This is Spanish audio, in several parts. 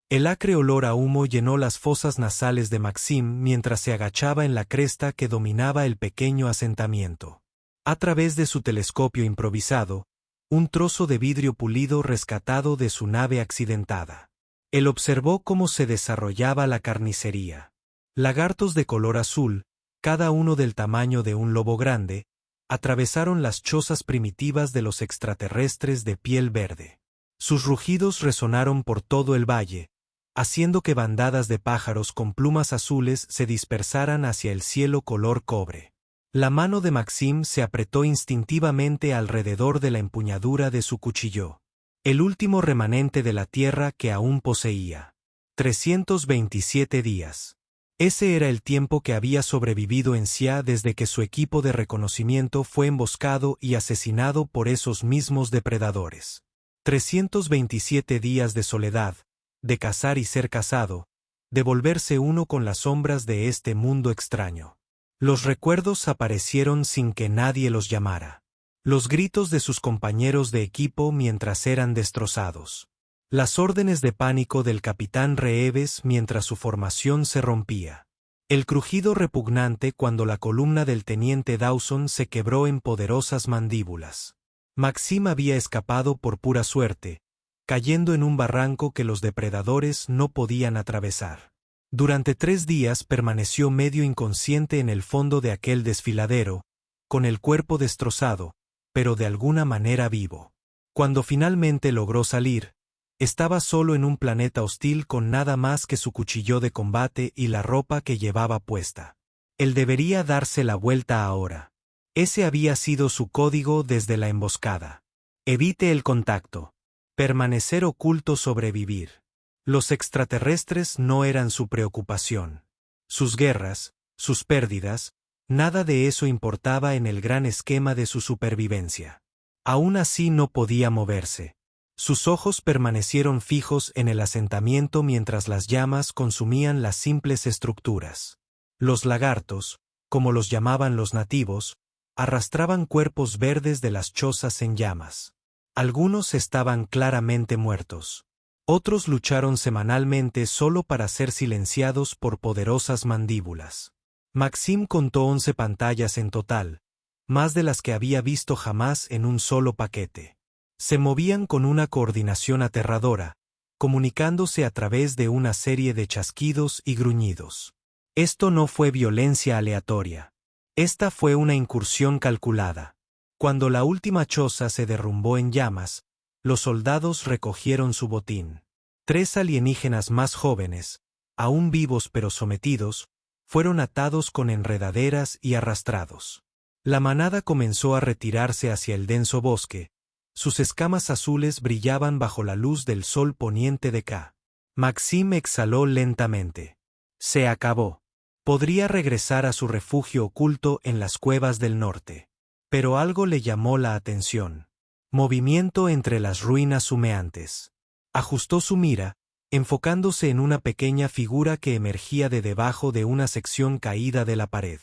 El acre olor a humo llenó las fosas nasales de Maxim mientras se agachaba en la cresta que dominaba el pequeño asentamiento. A través de su telescopio improvisado, un trozo de vidrio pulido rescatado de su nave accidentada. Él observó cómo se desarrollaba la carnicería. Lagartos de color azul, cada uno del tamaño de un lobo grande, atravesaron las chozas primitivas de los extraterrestres de piel verde. Sus rugidos resonaron por todo el valle, haciendo que bandadas de pájaros con plumas azules se dispersaran hacia el cielo color cobre. La mano de Maxim se apretó instintivamente alrededor de la empuñadura de su cuchillo. El último remanente de la tierra que aún poseía. 327 días. Ese era el tiempo que había sobrevivido en Sia desde que su equipo de reconocimiento fue emboscado y asesinado por esos mismos depredadores. 327 días de soledad, de cazar y ser cazado, de volverse uno con las sombras de este mundo extraño. Los recuerdos aparecieron sin que nadie los llamara. Los gritos de sus compañeros de equipo mientras eran destrozados. Las órdenes de pánico del capitán Reeves mientras su formación se rompía. El crujido repugnante cuando la columna del teniente Dawson se quebró en poderosas mandíbulas. Maxim había escapado por pura suerte, cayendo en un barranco que los depredadores no podían atravesar. Durante 3 días permaneció medio inconsciente en el fondo de aquel desfiladero, con el cuerpo destrozado, pero de alguna manera vivo. Cuando finalmente logró salir, estaba solo en un planeta hostil con nada más que su cuchillo de combate y la ropa que llevaba puesta. Él debería darse la vuelta ahora. Ese había sido su código desde la emboscada. Evite el contacto. Permanecer oculto, sobrevivir. Los extraterrestres no eran su preocupación. Sus guerras, sus pérdidas, nada de eso importaba en el gran esquema de su supervivencia. Aún así no podía moverse. Sus ojos permanecieron fijos en el asentamiento mientras las llamas consumían las simples estructuras. Los lagartos, como los llamaban los nativos, arrastraban cuerpos verdes de las chozas en llamas. Algunos estaban claramente muertos. Otros lucharon semanalmente solo para ser silenciados por poderosas mandíbulas. Maxim contó 11 pantallas en total, más de las que había visto jamás en un solo paquete. Se movían con una coordinación aterradora, comunicándose a través de una serie de chasquidos y gruñidos. Esto no fue violencia aleatoria. Esta fue una incursión calculada. Cuando la última choza se derrumbó en llamas, los soldados recogieron su botín. 3 alienígenas más jóvenes, aún vivos pero sometidos, fueron atados con enredaderas y arrastrados. La manada comenzó a retirarse hacia el denso bosque. Sus escamas azules brillaban bajo la luz del sol poniente de K. Maxim exhaló lentamente. Se acabó. Podría regresar a su refugio oculto en las cuevas del norte. Pero algo le llamó la atención. Movimiento entre las ruinas humeantes. Ajustó su mira, enfocándose en una pequeña figura que emergía de debajo de una sección caída de la pared.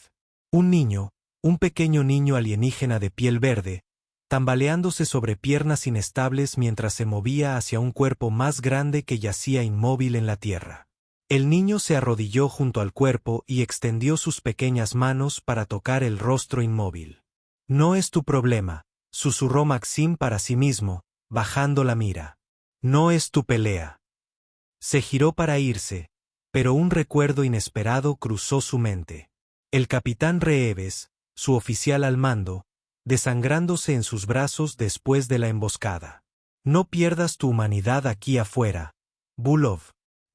Un pequeño niño alienígena de piel verde, tambaleándose sobre piernas inestables mientras se movía hacia un cuerpo más grande que yacía inmóvil en la tierra. El niño se arrodilló junto al cuerpo y extendió sus pequeñas manos para tocar el rostro inmóvil. No es tu problema, susurró Maxim para sí mismo, bajando la mira. No es tu pelea. Se giró para irse, pero un recuerdo inesperado cruzó su mente. El capitán Reeves, su oficial al mando, desangrándose en sus brazos después de la emboscada. No pierdas tu humanidad aquí afuera. Bulov.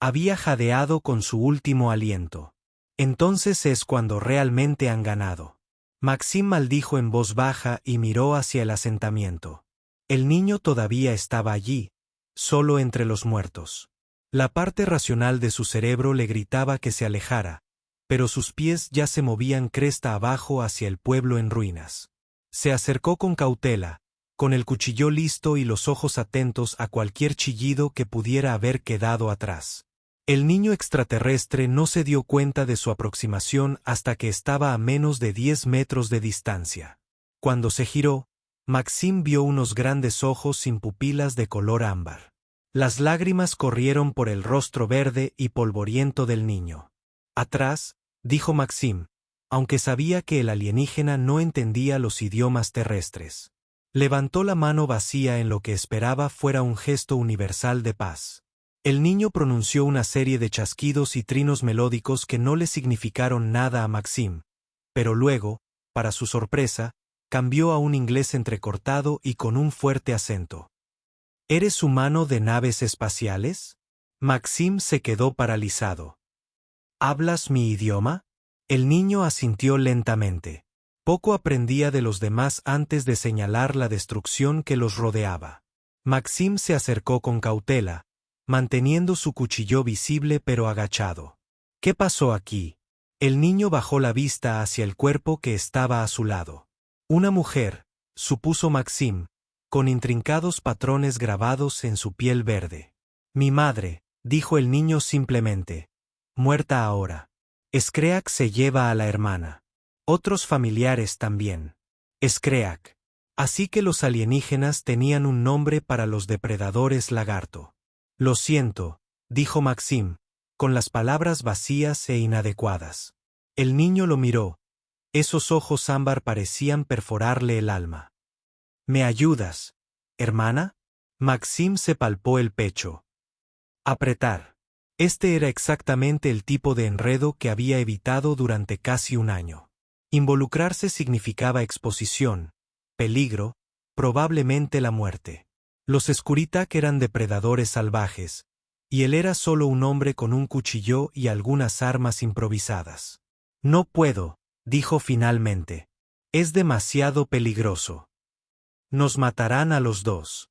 Había jadeado con su último aliento. Entonces es cuando realmente han ganado. Maxim maldijo en voz baja y miró hacia el asentamiento. El niño todavía estaba allí, solo entre los muertos. La parte racional de su cerebro le gritaba que se alejara, pero sus pies ya se movían cresta abajo hacia el pueblo en ruinas. Se acercó con cautela, con el cuchillo listo y los ojos atentos a cualquier chillido que pudiera haber quedado atrás. El niño extraterrestre no se dio cuenta de su aproximación hasta que estaba a menos de 10 metros de distancia. Cuando se giró, Maxim vio unos grandes ojos sin pupilas de color ámbar. Las lágrimas corrieron por el rostro verde y polvoriento del niño. Atrás, dijo Maxim, aunque sabía que el alienígena no entendía los idiomas terrestres. Levantó la mano vacía en lo que esperaba fuera un gesto universal de paz. El niño pronunció una serie de chasquidos y trinos melódicos que no le significaron nada a Maxim, pero luego, para su sorpresa, cambió a un inglés entrecortado y con un fuerte acento. ¿Eres humano de naves espaciales? Maxim se quedó paralizado. ¿Hablas mi idioma? El niño asintió lentamente. Poco aprendía de los demás antes de señalar la destrucción que los rodeaba. Maxim se acercó con cautela, manteniendo su cuchillo visible pero agachado. ¿Qué pasó aquí? El niño bajó la vista hacia el cuerpo que estaba a su lado. Una mujer, supuso Maxim, con intrincados patrones grabados en su piel verde. Mi madre, dijo el niño simplemente. Muerta ahora. Skreak se lleva a la hermana. Otros familiares también. Skreak. Así que los alienígenas tenían un nombre para los depredadores lagarto. Lo siento, dijo Maxim, con las palabras vacías e inadecuadas. El niño lo miró. Esos ojos ámbar parecían perforarle el alma. ¿Me ayudas, hermana? Maxim se palpó el pecho. Apretar. Este era exactamente el tipo de enredo que había evitado durante casi un año. Involucrarse significaba exposición, peligro, probablemente la muerte. Los Skuritak eran depredadores salvajes, y él era solo un hombre con un cuchillo y algunas armas improvisadas. No puedo, dijo finalmente. Es demasiado peligroso. Nos matarán a los dos.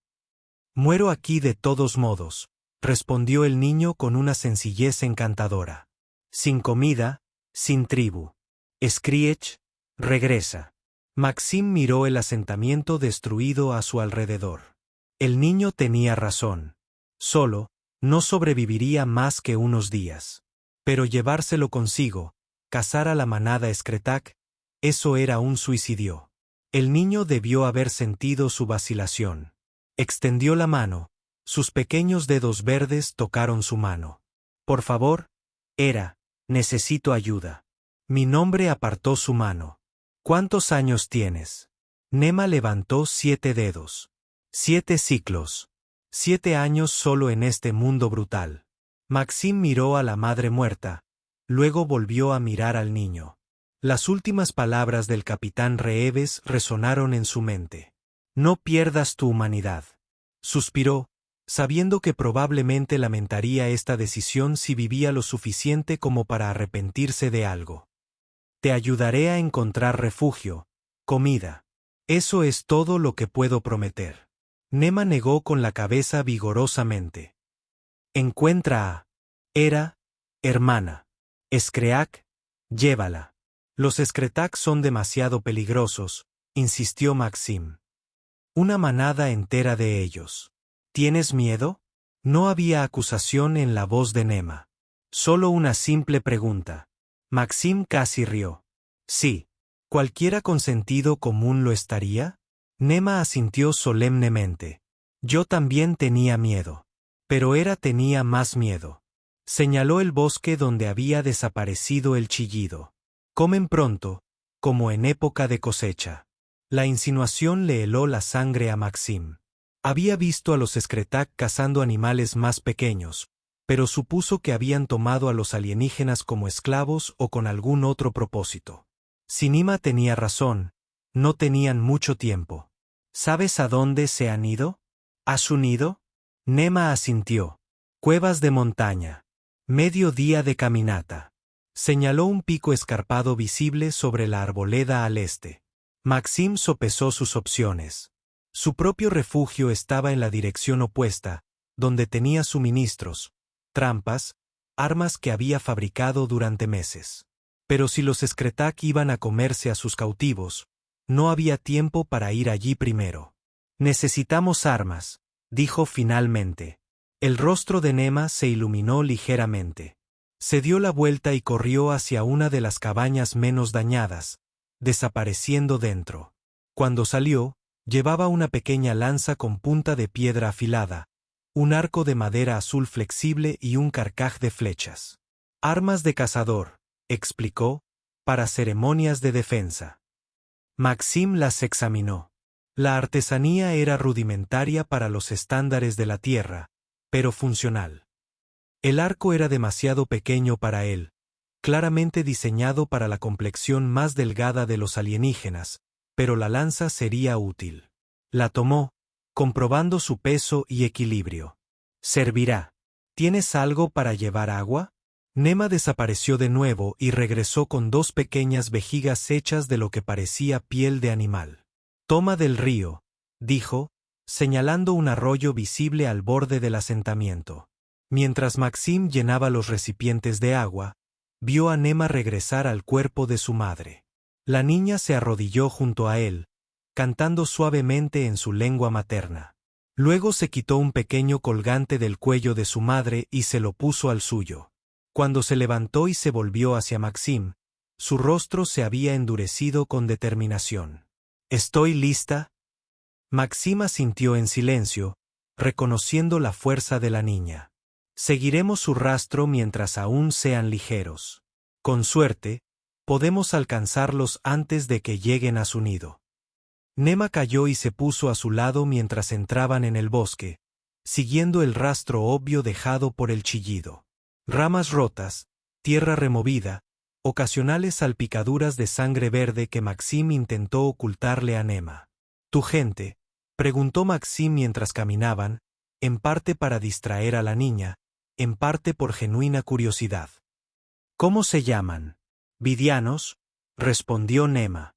Muero aquí de todos modos, respondió el niño con una sencillez encantadora. Sin comida, sin tribu. Skreak, regresa. Maxim miró el asentamiento destruido a su alrededor. El niño tenía razón. Solo, no sobreviviría más que unos días. Pero llevárselo consigo, cazar a la manada Skretak, eso era un suicidio. El niño debió haber sentido su vacilación. Extendió la mano, sus pequeños dedos verdes tocaron su mano. Por favor, necesito ayuda. Mi nombre apartó su mano. ¿Cuántos años tienes? Nema levantó 7 dedos. 7 ciclos. 7 años solo en este mundo brutal. Maxim miró a la madre muerta, luego volvió a mirar al niño. Las últimas palabras del capitán Reeves resonaron en su mente. No pierdas tu humanidad. Suspiró, sabiendo que probablemente lamentaría esta decisión si vivía lo suficiente como para arrepentirse de algo. Te ayudaré a encontrar refugio, comida. Eso es todo lo que puedo prometer. Nema negó con la cabeza vigorosamente. Encuentra a hermana. Skreak, llévala. Los Skretak son demasiado peligrosos, insistió Maxim. Una manada entera de ellos. ¿Tienes miedo? No había acusación en la voz de Nema. Solo una simple pregunta. Maxim casi rió. Sí. ¿Cualquiera con sentido común lo estaría? Nema asintió solemnemente. Yo también tenía miedo. Pero tenía más miedo. Señaló el bosque donde había desaparecido el chillido. Comen pronto, como en época de cosecha. La insinuación le heló la sangre a Maxim. Había visto a los Skretak cazando animales más pequeños, pero supuso que habían tomado a los alienígenas como esclavos o con algún otro propósito. Si Nima tenía razón, no tenían mucho tiempo. ¿Sabes a dónde se han ido? ¿Has unido? Nema asintió. Cuevas de montaña. Medio día de caminata. Señaló un pico escarpado visible sobre la arboleda al este. Maxim sopesó sus opciones. Su propio refugio estaba en la dirección opuesta, donde tenía suministros, trampas, armas que había fabricado durante meses. Pero si los Skretak iban a comerse a sus cautivos, no había tiempo para ir allí primero. Necesitamos armas, dijo finalmente. El rostro de Nema se iluminó ligeramente. Se dio la vuelta y corrió hacia una de las cabañas menos dañadas, desapareciendo dentro. Cuando salió, llevaba una pequeña lanza con punta de piedra afilada, un arco de madera azul flexible y un carcaj de flechas. Armas de cazador, explicó, para ceremonias de defensa. Maxim las examinó. La artesanía era rudimentaria para los estándares de la tierra, pero funcional. El arco era demasiado pequeño para él, claramente diseñado para la complexión más delgada de los alienígenas, pero la lanza sería útil. La tomó, comprobando su peso y equilibrio. «Servirá. ¿Tienes algo para llevar agua?» Nema desapareció de nuevo y regresó con 2 pequeñas vejigas hechas de lo que parecía piel de animal. «Toma del río», dijo, señalando un arroyo visible al borde del asentamiento. Mientras Maxim llenaba los recipientes de agua, vio a Nema regresar al cuerpo de su madre. La niña se arrodilló junto a él, cantando suavemente en su lengua materna. Luego se quitó un pequeño colgante del cuello de su madre y se lo puso al suyo. Cuando se levantó y se volvió hacia Maxim, su rostro se había endurecido con determinación. «¿Estoy lista?» Maxim asintió en silencio, reconociendo la fuerza de la niña. «Seguiremos su rastro mientras aún sean ligeros. Con suerte, podemos alcanzarlos antes de que lleguen a su nido». Nema cayó y se puso a su lado mientras entraban en el bosque, siguiendo el rastro obvio dejado por el chillido. Ramas rotas, tierra removida, ocasionales salpicaduras de sangre verde que Maxim intentó ocultarle a Nema. «¿Tu gente?», preguntó Maxim mientras caminaban, en parte para distraer a la niña, en parte por genuina curiosidad. «¿Cómo se llaman?» «Vidianos», respondió Nema.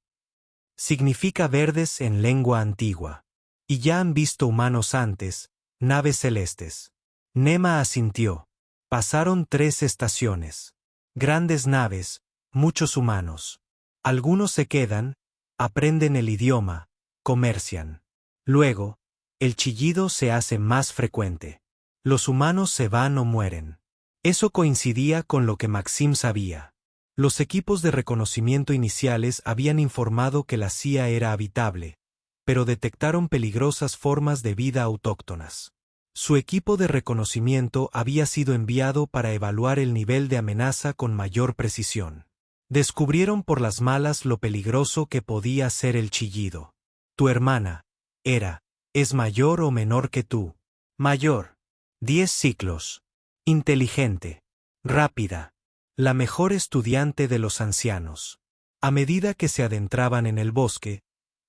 Significa verdes en lengua antigua. «Y ya han visto humanos antes, naves celestes». Nema asintió. Pasaron 3 estaciones. Grandes naves, muchos humanos. Algunos se quedan, aprenden el idioma, comercian. Luego, el chillido se hace más frecuente. Los humanos se van o mueren. Eso coincidía con lo que Maxim sabía. Los equipos de reconocimiento iniciales habían informado que la CIA era habitable, pero detectaron peligrosas formas de vida autóctonas. Su equipo de reconocimiento había sido enviado para evaluar el nivel de amenaza con mayor precisión. Descubrieron por las malas lo peligroso que podía ser el chillido. «Tu hermana, ¿es mayor o menor que tú?» «Mayor. 10 ciclos. Inteligente. Rápida. La mejor estudiante de los ancianos». A medida que se adentraban en el bosque,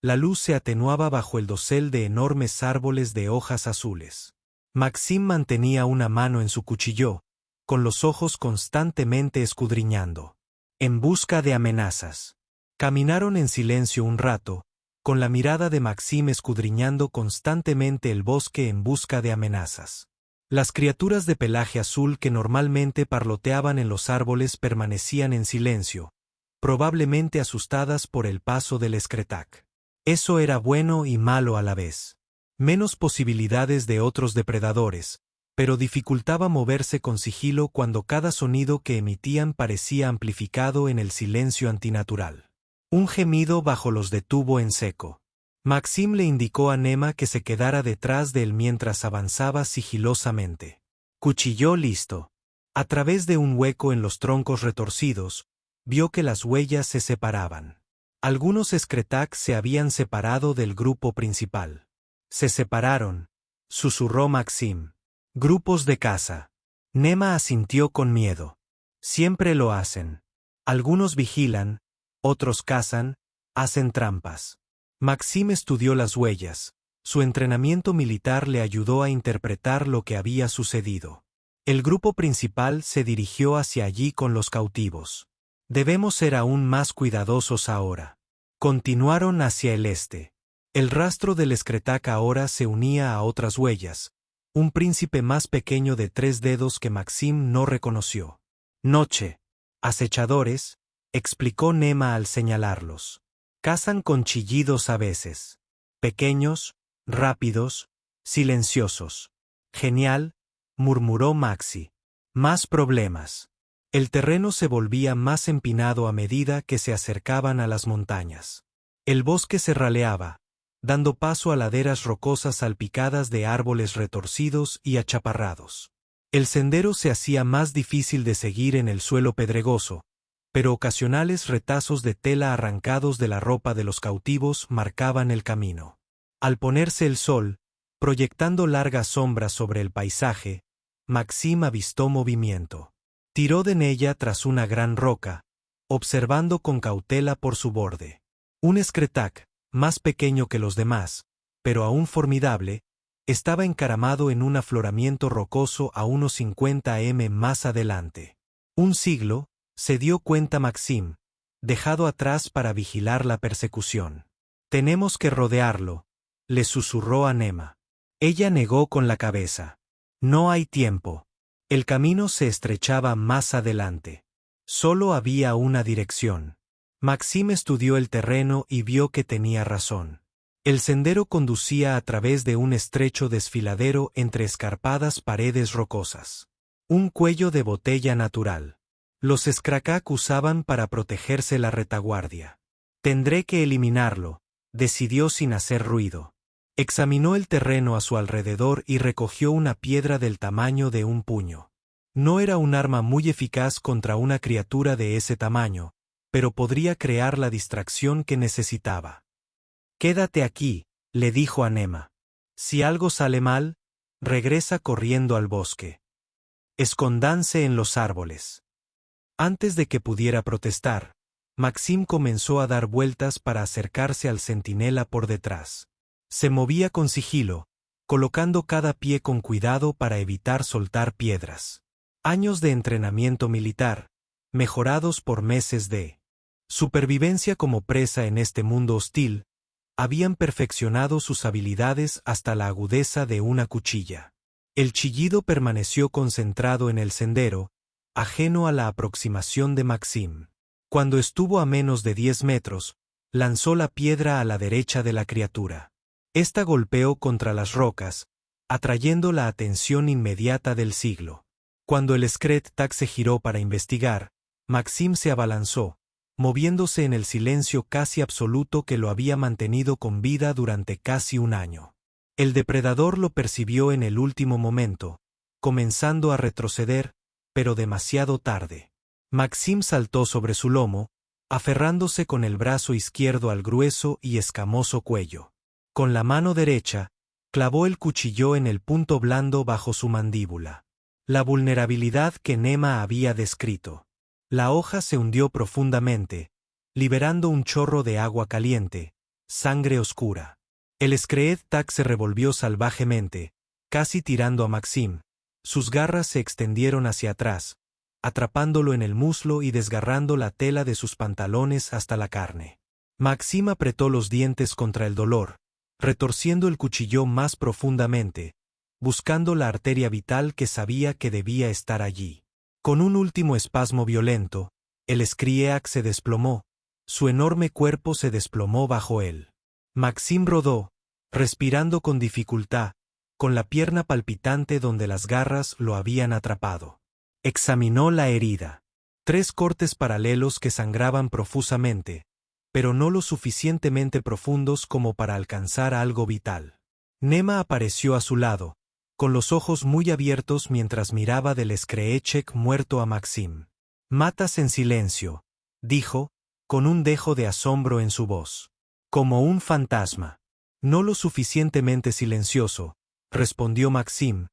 la luz se atenuaba bajo el dosel de enormes árboles de hojas azules. Maxim mantenía una mano en su cuchillo, con los ojos constantemente escudriñando. En busca de amenazas. Caminaron en silencio un rato, con la mirada de Maxim escudriñando constantemente el bosque en busca de amenazas. Las criaturas de pelaje azul que normalmente parloteaban en los árboles permanecían en silencio, probablemente asustadas por el paso del Skretak. Eso era bueno y malo a la vez. Menos posibilidades de otros depredadores, pero dificultaba moverse con sigilo cuando cada sonido que emitían parecía amplificado en el silencio antinatural. Un gemido bajo los detuvo en seco. Maxim le indicó a Nema que se quedara detrás de él mientras avanzaba sigilosamente. Cuchillo listo. A través de un hueco en los troncos retorcidos, vio que las huellas se separaban. Algunos Skretak se habían separado del grupo principal. «Se separaron», susurró Maxim. «Grupos de caza». Nema asintió con miedo. «Siempre lo hacen. Algunos vigilan, otros cazan, hacen trampas». Maxim estudió las huellas. Su entrenamiento militar le ayudó a interpretar lo que había sucedido. El grupo principal se dirigió hacia allí con los cautivos. «Debemos ser aún más cuidadosos ahora». Continuaron hacia el este. El rastro del Skretak ahora se unía a otras huellas, un príncipe más pequeño de 3 dedos que Maxim no reconoció. «Noche. Acechadores», explicó Nema al señalarlos. «Cazan con chillidos a veces. Pequeños, rápidos, silenciosos». «Genial», murmuró Maxi. «Más problemas». El terreno se volvía más empinado a medida que se acercaban a las montañas. El bosque se raleaba, dando paso a laderas rocosas salpicadas de árboles retorcidos y achaparrados. El sendero se hacía más difícil de seguir en el suelo pedregoso, pero ocasionales retazos de tela arrancados de la ropa de los cautivos marcaban el camino. Al ponerse el sol, proyectando largas sombras sobre el paisaje, Maxim avistó movimiento. Tiró de ella tras una gran roca, observando con cautela por su borde. Un escretac, más pequeño que los demás, pero aún formidable, estaba encaramado en un afloramiento rocoso a unos 50 m más adelante. Un siglo, se dio cuenta Maxim, dejado atrás para vigilar la persecución. «Tenemos que rodearlo», le susurró a Nema. Ella negó con la cabeza. «No hay tiempo». El camino se estrechaba más adelante. Solo había una dirección. Maxim estudió el terreno y vio que tenía razón. El sendero conducía a través de un estrecho desfiladero entre escarpadas paredes rocosas. Un cuello de botella natural. Los Skrakak usaban para protegerse la retaguardia. «Tendré que eliminarlo», decidió sin hacer ruido. Examinó el terreno a su alrededor y recogió una piedra del tamaño de un puño. No era un arma muy eficaz contra una criatura de ese tamaño, pero podría crear la distracción que necesitaba. «Quédate aquí», le dijo a Nema. «Si algo sale mal, regresa corriendo al bosque. Escóndanse en los árboles». Antes de que pudiera protestar, Maxim comenzó a dar vueltas para acercarse al centinela por detrás. Se movía con sigilo, colocando cada pie con cuidado para evitar soltar piedras. Años de entrenamiento militar, mejorados por meses de supervivencia como presa en este mundo hostil, habían perfeccionado sus habilidades hasta la agudeza de una cuchilla. El chillido permaneció concentrado en el sendero, ajeno a la aproximación de Maxim. Cuando estuvo a menos de 10 metros, lanzó la piedra a la derecha de la criatura. Esta golpeó contra las rocas, atrayendo la atención inmediata del siglo. Cuando el Skretak se giró para investigar, Maxim se abalanzó, moviéndose en el silencio casi absoluto que lo había mantenido con vida durante casi un año. El depredador lo percibió en el último momento, comenzando a retroceder, pero demasiado tarde. Maxim saltó sobre su lomo, aferrándose con el brazo izquierdo al grueso y escamoso cuello. Con la mano derecha, clavó el cuchillo en el punto blando bajo su mandíbula. La vulnerabilidad que Nema había descrito. La hoja se hundió profundamente, liberando un chorro de agua caliente, sangre oscura. El Skretak se revolvió salvajemente, casi tirando a Maxim. Sus garras se extendieron hacia atrás, atrapándolo en el muslo y desgarrando la tela de sus pantalones hasta la carne. Maxim apretó los dientes contra el dolor, retorciendo el cuchillo más profundamente, buscando la arteria vital que sabía que debía estar allí. Con un último espasmo violento, el Skretak se desplomó, su enorme cuerpo se desplomó bajo él. Maxim rodó, respirando con dificultad, con la pierna palpitante donde las garras lo habían atrapado. Examinó la herida. 3 cortes paralelos que sangraban profusamente, pero no lo suficientemente profundos como para alcanzar algo vital. Nema apareció a su lado, con los ojos muy abiertos mientras miraba del Skretak muerto a Maxim. «Matas en silencio», dijo, con un dejo de asombro en su voz. «Como un fantasma». «No lo suficientemente silencioso», respondió Maxim,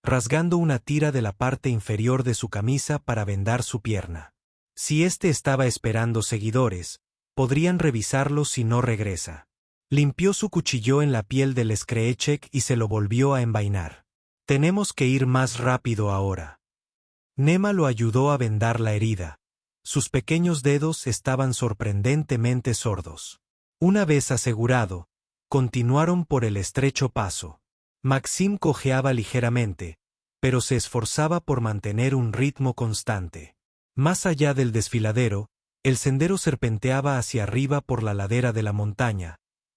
rasgando una tira de la parte inferior de su camisa para vendar su pierna. «Si este estaba esperando seguidores, podrían revisarlo si no regresa». Limpió su cuchillo en la piel del Skretak y se lo volvió a envainar. «Tenemos que ir más rápido ahora». Nema lo ayudó a vendar la herida. Sus pequeños dedos estaban sorprendentemente sordos. Una vez asegurado, continuaron por el estrecho paso. Maxim cojeaba ligeramente, pero se esforzaba por mantener un ritmo constante. Más allá del desfiladero, el sendero serpenteaba hacia arriba por la ladera de la montaña,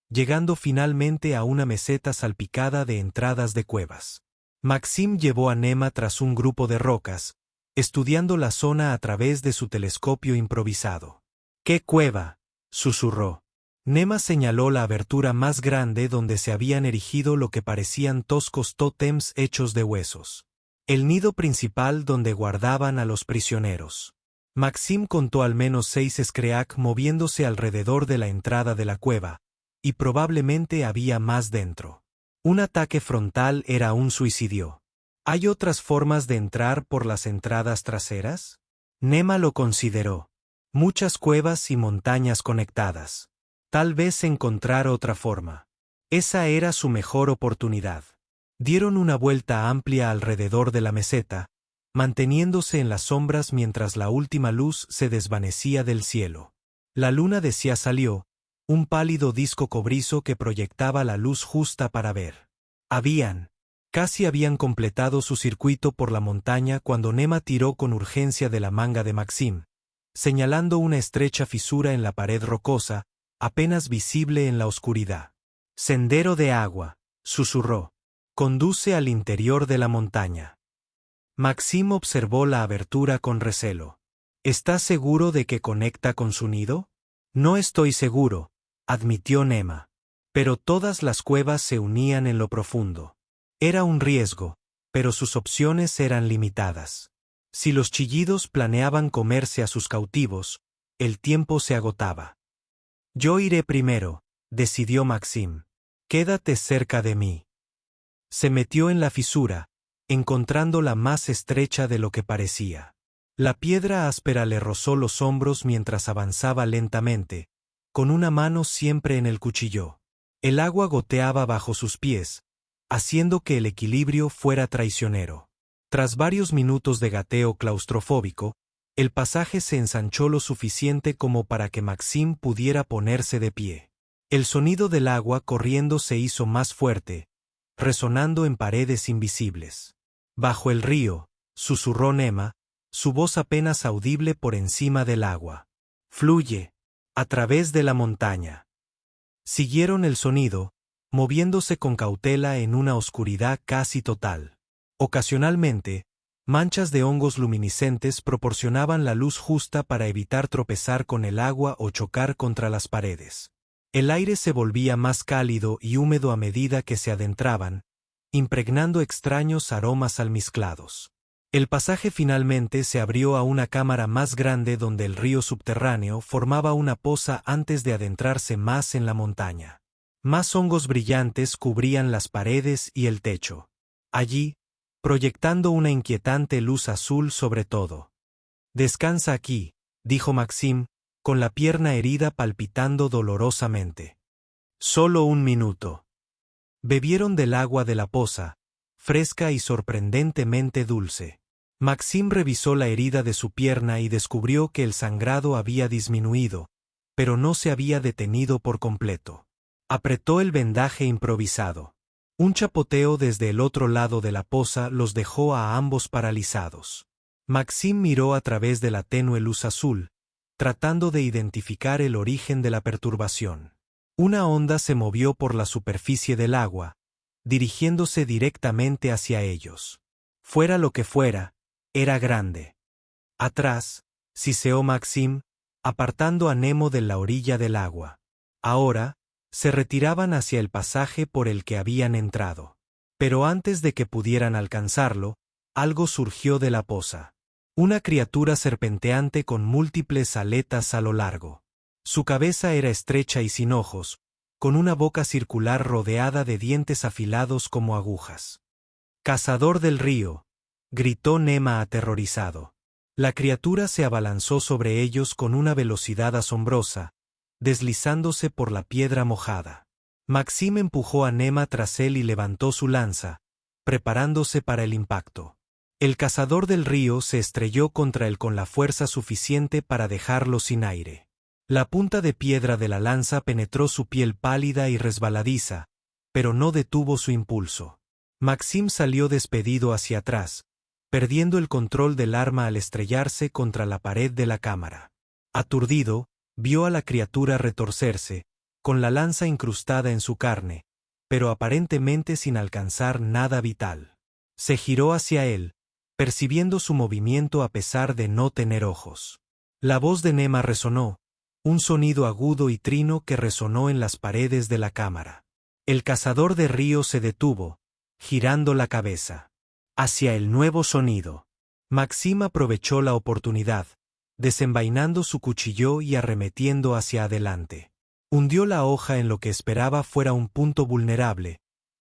llegando finalmente a una meseta salpicada de entradas de cuevas. Maxim llevó a Nema tras un grupo de rocas, estudiando la zona a través de su telescopio improvisado. «¿Qué cueva?», susurró. Nema señaló la abertura más grande donde se habían erigido lo que parecían toscos tótems hechos de huesos. El nido principal donde guardaban a los prisioneros. Maxim contó al menos 6 Skreak moviéndose alrededor de la entrada de la cueva, y probablemente había más dentro. Un ataque frontal era un suicidio. ¿Hay otras formas de entrar por las entradas traseras? Nema lo consideró. Muchas cuevas y montañas conectadas. Tal vez encontrar otra forma. Esa era su mejor oportunidad. Dieron una vuelta amplia alrededor de la meseta, manteniéndose en las sombras mientras la última luz se desvanecía del cielo. La luna de Sia salió, un pálido disco cobrizo que proyectaba la luz justa para ver. Casi habían completado su circuito por la montaña cuando Nema tiró con urgencia de la manga de Maxim, señalando una estrecha fisura en la pared rocosa, apenas visible en la oscuridad. Sendero de agua, susurró. Conduce al interior de la montaña. Maxim observó la abertura con recelo. ¿Estás seguro de que conecta con su nido? No estoy seguro, admitió Nema. Pero todas las cuevas se unían en lo profundo. Era un riesgo, pero sus opciones eran limitadas. Si los chillidos planeaban comerse a sus cautivos, el tiempo se agotaba. Yo iré primero, decidió Maxim. Quédate cerca de mí. Se metió en la fisura, encontrándola más estrecha de lo que parecía. La piedra áspera le rozó los hombros mientras avanzaba lentamente, con una mano siempre en el cuchillo. El agua goteaba bajo sus pies, haciendo que el equilibrio fuera traicionero. Tras varios minutos de gateo claustrofóbico, el pasaje se ensanchó lo suficiente como para que Maxim pudiera ponerse de pie. El sonido del agua corriendo se hizo más fuerte, resonando en paredes invisibles. Bajo el río, susurró Nema, su voz apenas audible por encima del agua. Fluye, a través de la montaña. Siguieron el sonido, moviéndose con cautela en una oscuridad casi total. Ocasionalmente, manchas de hongos luminiscentes proporcionaban la luz justa para evitar tropezar con el agua o chocar contra las paredes. El aire se volvía más cálido y húmedo a medida que se adentraban, impregnando extraños aromas almizclados. El pasaje finalmente se abrió a una cámara más grande donde el río subterráneo formaba una poza antes de adentrarse más en la montaña. Más hongos brillantes cubrían las paredes y el techo. Allí, proyectando una inquietante luz azul sobre todo. Descansa aquí, dijo Maxim, con la pierna herida palpitando dolorosamente. Solo un minuto. Bebieron del agua de la poza, fresca y sorprendentemente dulce. Maxim revisó la herida de su pierna y descubrió que el sangrado había disminuido, pero no se había detenido por completo. Apretó el vendaje improvisado. Un chapoteo desde el otro lado de la poza los dejó a ambos paralizados. Maxim miró a través de la tenue luz azul, tratando de identificar el origen de la perturbación. Una onda se movió por la superficie del agua, dirigiéndose directamente hacia ellos. Fuera lo que fuera, era grande. Atrás, siseó Maxim, apartando a Nemo de la orilla del agua. Ahora, se retiraban hacia el pasaje por el que habían entrado. Pero antes de que pudieran alcanzarlo, algo surgió de la poza. Una criatura serpenteante con múltiples aletas a lo largo. Su cabeza era estrecha y sin ojos, con una boca circular rodeada de dientes afilados como agujas. «¡Cazador del río!», gritó Nema aterrorizado. La criatura se abalanzó sobre ellos con una velocidad asombrosa, deslizándose por la piedra mojada. Maxim empujó a Nema tras él y levantó su lanza, preparándose para el impacto. El cazador del río se estrelló contra él con la fuerza suficiente para dejarlo sin aire. La punta de piedra de la lanza penetró su piel pálida y resbaladiza, pero no detuvo su impulso. Maxim salió despedido hacia atrás, perdiendo el control del arma al estrellarse contra la pared de la cámara. Aturdido, vio a la criatura retorcerse, con la lanza incrustada en su carne, pero aparentemente sin alcanzar nada vital. Se giró hacia él, percibiendo su movimiento a pesar de no tener ojos. La voz de Nema resonó, un sonido agudo y trino que resonó en las paredes de la cámara. El cazador de río se detuvo, girando la cabeza hacia el nuevo sonido. Maxim aprovechó la oportunidad, desenvainando su cuchillo y arremetiendo hacia adelante. Hundió la hoja en lo que esperaba fuera un punto vulnerable,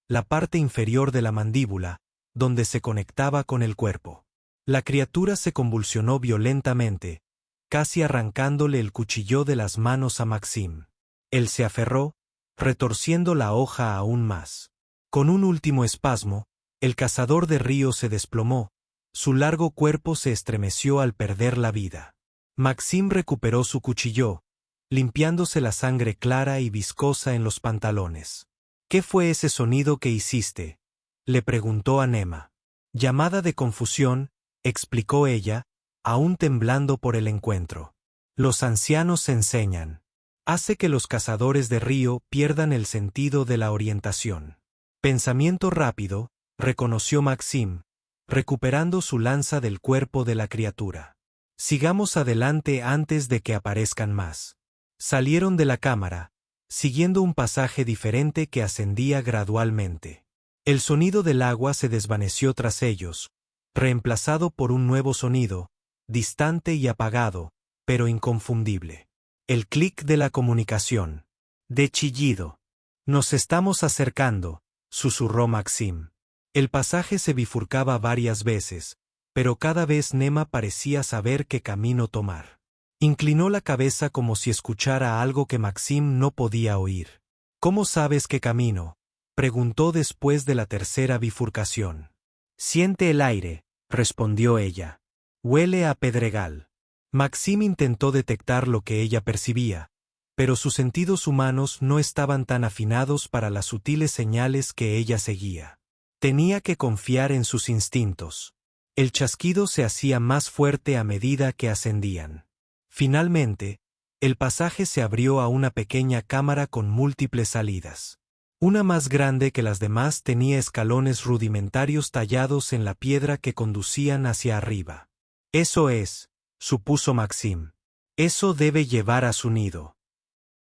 la parte inferior de la mandíbula, donde se conectaba con el cuerpo. La criatura se convulsionó violentamente, casi arrancándole el cuchillo de las manos a Maxim. Él se aferró, retorciendo la hoja aún más. Con un último espasmo, el cazador de río se desplomó, su largo cuerpo se estremeció al perder la vida. Maxim recuperó su cuchillo, limpiándose la sangre clara y viscosa en los pantalones. «¿Qué fue ese sonido que hiciste?», le preguntó a Nema. «Llamada de confusión», explicó ella, aún temblando por el encuentro. «Los ancianos enseñan. Hace que los cazadores de río pierdan el sentido de la orientación». Pensamiento rápido, reconoció Maxim, recuperando su lanza del cuerpo de la criatura. «Sigamos adelante antes de que aparezcan más». Salieron de la cámara, siguiendo un pasaje diferente que ascendía gradualmente. El sonido del agua se desvaneció tras ellos, reemplazado por un nuevo sonido, distante y apagado, pero inconfundible. El clic de la comunicación. De chillido. «Nos estamos acercando», susurró Maxim. El pasaje se bifurcaba varias veces, pero cada vez Nema parecía saber qué camino tomar. Inclinó la cabeza como si escuchara algo que Maxim no podía oír. «¿Cómo sabes qué camino?», preguntó después de la tercera bifurcación. «Siente el aire», respondió ella. «Huele a pedregal». Maxim intentó detectar lo que ella percibía, pero sus sentidos humanos no estaban tan afinados para las sutiles señales que ella seguía. Tenía que confiar en sus instintos. El chasquido se hacía más fuerte a medida que ascendían. Finalmente, el pasaje se abrió a una pequeña cámara con múltiples salidas. Una más grande que las demás tenía escalones rudimentarios tallados en la piedra que conducían hacia arriba. «Eso es», supuso Maxim. «Eso debe llevar a su nido».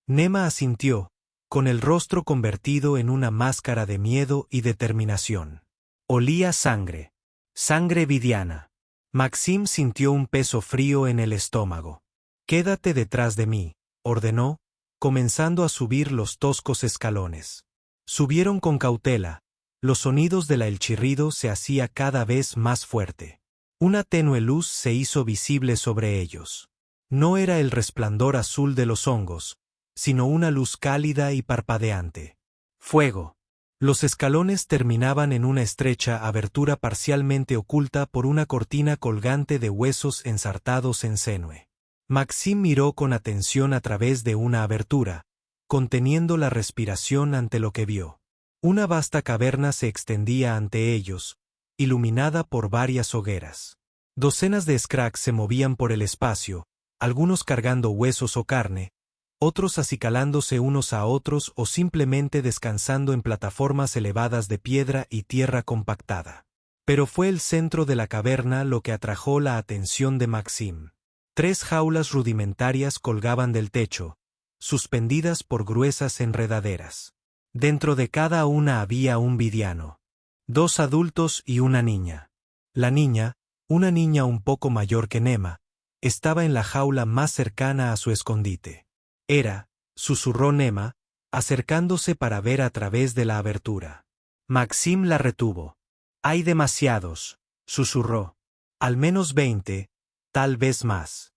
Nema asintió, con el rostro convertido en una máscara de miedo y determinación. Olía sangre. Sangre vidiana. Maxim sintió un peso frío en el estómago. «Quédate detrás de mí», ordenó, comenzando a subir los toscos escalones. Subieron con cautela, los sonidos el chirrido se hacía cada vez más fuerte. Una tenue luz se hizo visible sobre ellos. No era el resplandor azul de los hongos, sino una luz cálida y parpadeante. Fuego. Los escalones terminaban en una estrecha abertura parcialmente oculta por una cortina colgante de huesos ensartados en cenue. Maxim miró con atención a través de una abertura, conteniendo la respiración ante lo que vio. Una vasta caverna se extendía ante ellos, iluminada por varias hogueras. Docenas de Skrak se movían por el espacio, algunos cargando huesos o carne, otros acicalándose unos a otros o simplemente descansando en plataformas elevadas de piedra y tierra compactada. Pero fue el centro de la caverna lo que atrajo la atención de Maxim. 3 jaulas rudimentarias colgaban del techo, suspendidas por gruesas enredaderas. Dentro de cada una había un vidiano. 2 adultos y una niña. La niña, una niña un poco mayor que Nema, estaba en la jaula más cercana a su escondite. «Era», susurró Nema, acercándose para ver a través de la abertura. Maxim la retuvo. «Hay demasiados», susurró. «Al menos 20, tal vez más».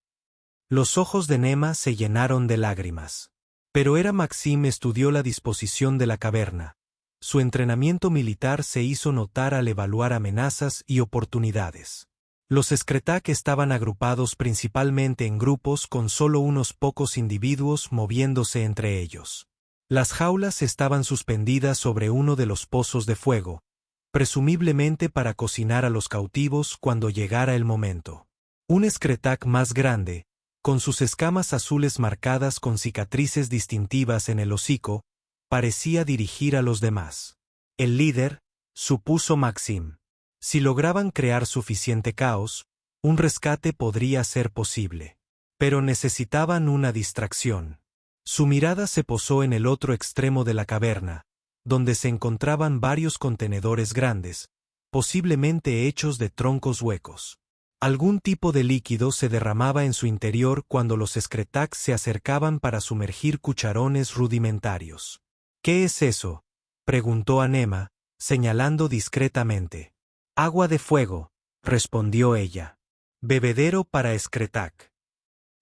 Los ojos de Nema se llenaron de lágrimas. Pero Maxim estudió la disposición de la caverna. Su entrenamiento militar se hizo notar al evaluar amenazas y oportunidades. Los Skretak estaban agrupados principalmente en grupos con solo unos pocos individuos moviéndose entre ellos. Las jaulas estaban suspendidas sobre uno de los pozos de fuego, presumiblemente para cocinar a los cautivos cuando llegara el momento. Un Skretak más grande, con sus escamas azules marcadas con cicatrices distintivas en el hocico, parecía dirigir a los demás. El líder, supuso Maxim. Si lograban crear suficiente caos, un rescate podría ser posible. pero necesitaban una distracción. Su mirada se posó en el otro extremo de la caverna, donde se encontraban varios contenedores grandes, posiblemente hechos de troncos huecos. Algún tipo de líquido se derramaba en su interior cuando los Skretak se acercaban para sumergir cucharones rudimentarios. ¿Qué es eso?, preguntó Anema, señalando discretamente. Agua de fuego, respondió ella. Bebedero para Skretak.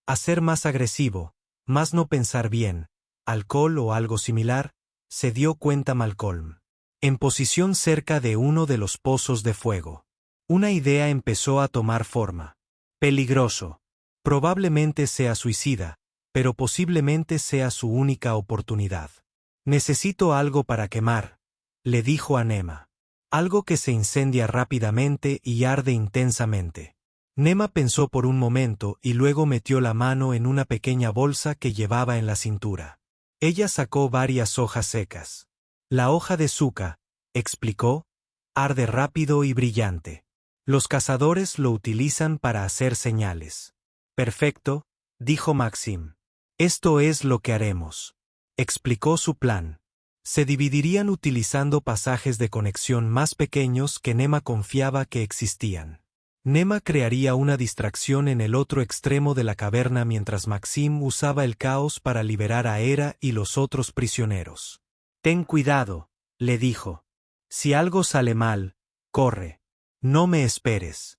A ser más agresivo, más no pensar bien, alcohol o algo similar, se dio cuenta Malcolm. En posición cerca de uno de los pozos de fuego. Una idea empezó a tomar forma. Peligroso. Probablemente sea suicida, pero posiblemente sea su única oportunidad. Necesito algo para quemar, le dijo a Nema. Algo que se incendia rápidamente y arde intensamente. Nema pensó por un momento y luego metió la mano en una pequeña bolsa que llevaba en la cintura. Ella sacó varias hojas secas. La hoja de zucca, explicó, arde rápido y brillante. Los cazadores lo utilizan para hacer señales. Perfecto, dijo Maxim. Esto es lo que haremos. Explicó su plan. Se dividirían utilizando pasajes de conexión más pequeños que Nema confiaba que existían. Nema crearía una distracción en el otro extremo de la caverna mientras Maxim usaba el caos para liberar a Hera y los otros prisioneros. Ten cuidado, le dijo. Si algo sale mal, corre. No me esperes.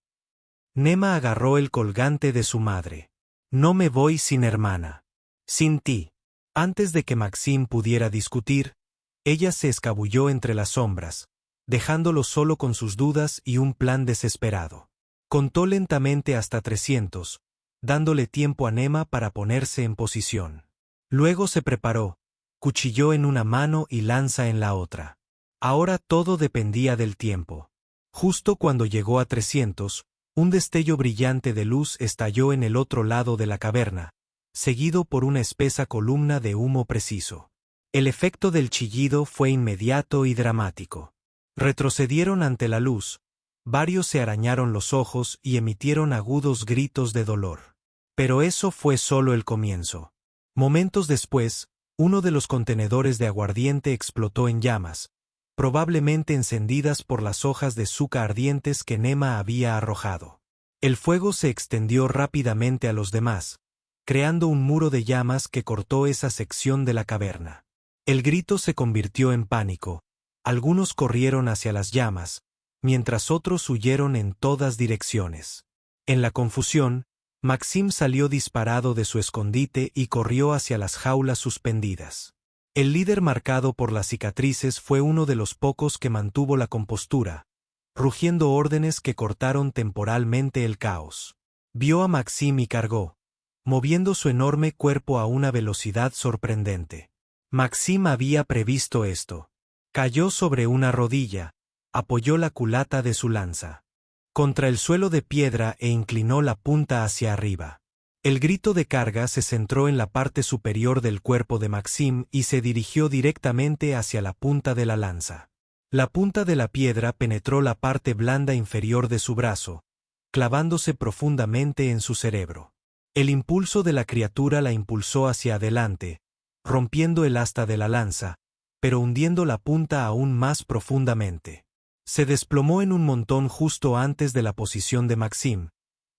Nema agarró el colgante de su madre. No me voy sin hermana. Sin ti. Antes de que Maxim pudiera discutir, ella se escabulló entre las sombras, dejándolo solo con sus dudas y un plan desesperado. Contó lentamente hasta 300, dándole tiempo a Nema para ponerse en posición. Luego se preparó, cuchillo en una mano y lanza en la otra. Ahora todo dependía del tiempo. Justo cuando llegó a 300, un destello brillante de luz estalló en el otro lado de la caverna, seguido por una espesa columna de humo preciso. El efecto del chillido fue inmediato y dramático. Retrocedieron ante la luz, varios se arañaron los ojos y emitieron agudos gritos de dolor. Pero eso fue solo el comienzo. Momentos después, uno de los contenedores de aguardiente explotó en llamas, probablemente encendidas por las hojas de zucca ardientes que Nema había arrojado. El fuego se extendió rápidamente a los demás, creando un muro de llamas que cortó esa sección de la caverna. El grito se convirtió en pánico, algunos corrieron hacia las llamas, mientras otros huyeron en todas direcciones. En la confusión, Maxim salió disparado de su escondite y corrió hacia las jaulas suspendidas. El líder marcado por las cicatrices fue uno de los pocos que mantuvo la compostura, rugiendo órdenes que cortaron temporalmente el caos. Vio a Maxim y cargó, moviendo su enorme cuerpo a una velocidad sorprendente. Maxim había previsto esto. Cayó sobre una rodilla, apoyó la culata de su lanza contra el suelo de piedra e inclinó la punta hacia arriba. El grito de carga se centró en la parte superior del cuerpo de Maxim y se dirigió directamente hacia la punta de la lanza. La punta de la piedra penetró la parte blanda inferior de su brazo, clavándose profundamente en su cerebro. El impulso de la criatura la impulsó hacia adelante, rompiendo el asta de la lanza, pero hundiendo la punta aún más profundamente. Se desplomó en un montón justo antes de la posición de Maxim,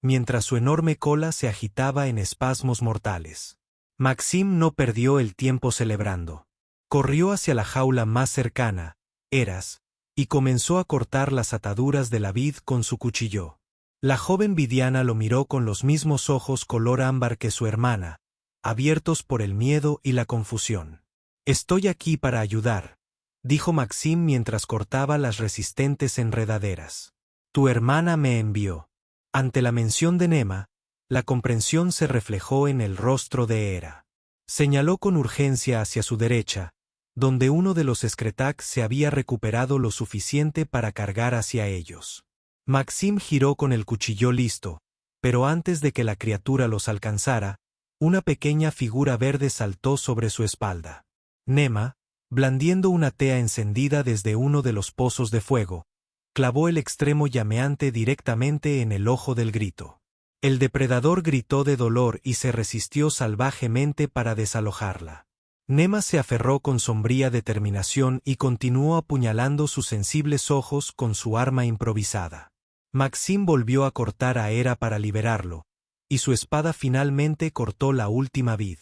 mientras su enorme cola se agitaba en espasmos mortales. Maxim no perdió el tiempo celebrando. Corrió hacia la jaula más cercana, Eras, y comenzó a cortar las ataduras de la vid con su cuchillo. La joven vidiana lo miró con los mismos ojos color ámbar que su hermana, abiertos por el miedo y la confusión. «Estoy aquí para ayudar», dijo Maxim mientras cortaba las resistentes enredaderas. «Tu hermana me envió». Ante la mención de Nema, la comprensión se reflejó en el rostro de Hera. Señaló con urgencia hacia su derecha, donde uno de los Skretak se había recuperado lo suficiente para cargar hacia ellos. Maxim giró con el cuchillo listo, pero antes de que la criatura los alcanzara, una pequeña figura verde saltó sobre su espalda. Nema, blandiendo una tea encendida desde uno de los pozos de fuego, clavó el extremo llameante directamente en el ojo del grito. El depredador gritó de dolor y se resistió salvajemente para desalojarla. Nema se aferró con sombría determinación y continuó apuñalando sus sensibles ojos con su arma improvisada. Maxim volvió a cortar a Hera para liberarlo, y su espada finalmente cortó la última vid.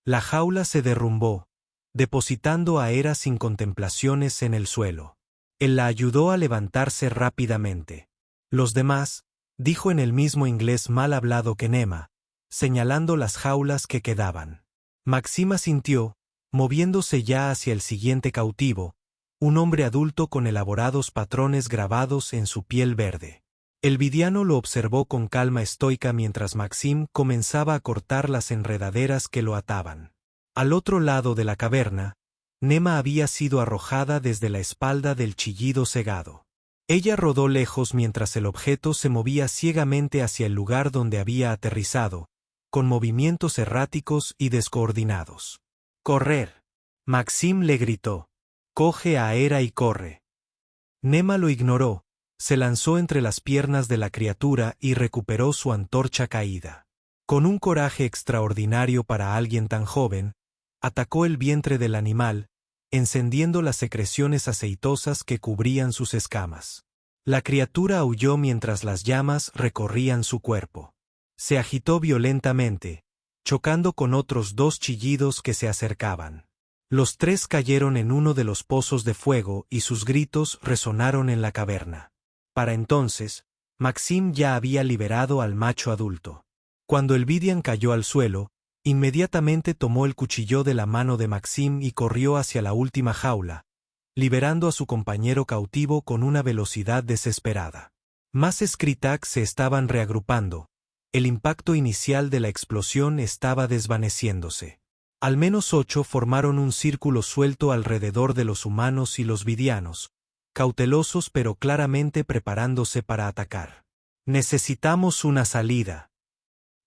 La jaula se derrumbó, depositando a Hera sin contemplaciones en el suelo. Él la ayudó a levantarse rápidamente. Los demás, dijo en el mismo inglés mal hablado que Nema, señalando las jaulas que quedaban. Maxim asintió, moviéndose ya hacia el siguiente cautivo, un hombre adulto con elaborados patrones grabados en su piel verde. El vidiano lo observó con calma estoica mientras Maxim comenzaba a cortar las enredaderas que lo ataban. Al otro lado de la caverna, Nema había sido arrojada desde la espalda del chillido cegado. Ella rodó lejos mientras el objeto se movía ciegamente hacia el lugar donde había aterrizado, con movimientos erráticos y descoordinados. «¡Correr!», Maxim le gritó. «Coge a Hera y corre». Nema lo ignoró, se lanzó entre las piernas de la criatura y recuperó su antorcha caída. Con un coraje extraordinario para alguien tan joven, atacó el vientre del animal, encendiendo las secreciones aceitosas que cubrían sus escamas. La criatura aulló mientras las llamas recorrían su cuerpo. Se agitó violentamente, chocando con otros dos chillidos que se acercaban. Los tres cayeron en uno de los pozos de fuego y sus gritos resonaron en la caverna. Para entonces, Maxim ya había liberado al macho adulto. Cuando el Vidian cayó al suelo, inmediatamente tomó el cuchillo de la mano de Maxim y corrió hacia la última jaula, liberando a su compañero cautivo con una velocidad desesperada. Más Skritak se estaban reagrupando. El impacto inicial de la explosión estaba desvaneciéndose. Al menos 8 formaron un círculo suelto alrededor de los humanos y los vidianos, cautelosos pero claramente preparándose para atacar. «Necesitamos una salida».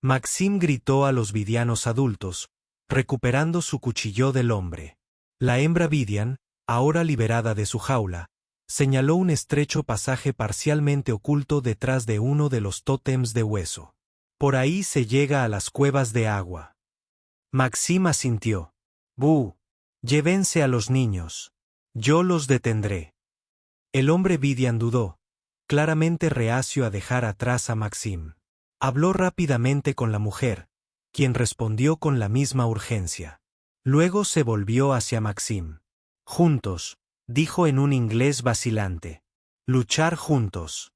Maxim gritó a los vidianos adultos, recuperando su cuchillo del hombre. La hembra vidian, ahora liberada de su jaula, señaló un estrecho pasaje parcialmente oculto detrás de uno de los tótems de hueso. «Por ahí se llega a las cuevas de agua». Maxim asintió. «¡Bú! Llévense a los niños. Yo los detendré». El hombre vidian dudó, claramente reacio a dejar atrás a Maxim. Habló rápidamente con la mujer, quien respondió con la misma urgencia. Luego se volvió hacia Maxim. «Juntos», dijo en un inglés vacilante. «Luchar juntos».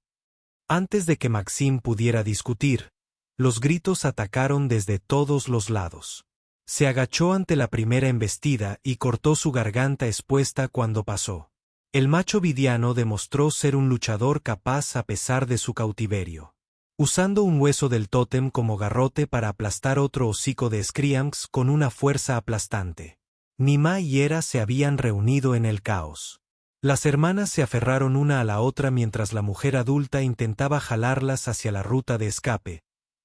Antes de que Maxim pudiera discutir, los gritos atacaron desde todos los lados. Se agachó ante la primera embestida y cortó su garganta expuesta cuando pasó. El macho vidiano demostró ser un luchador capaz a pesar de su cautiverio. Usando un hueso del tótem como garrote para aplastar otro hocico de Skrianx con una fuerza aplastante. Nima y Hera se habían reunido en el caos. Las hermanas se aferraron una a la otra mientras la mujer adulta intentaba jalarlas hacia la ruta de escape,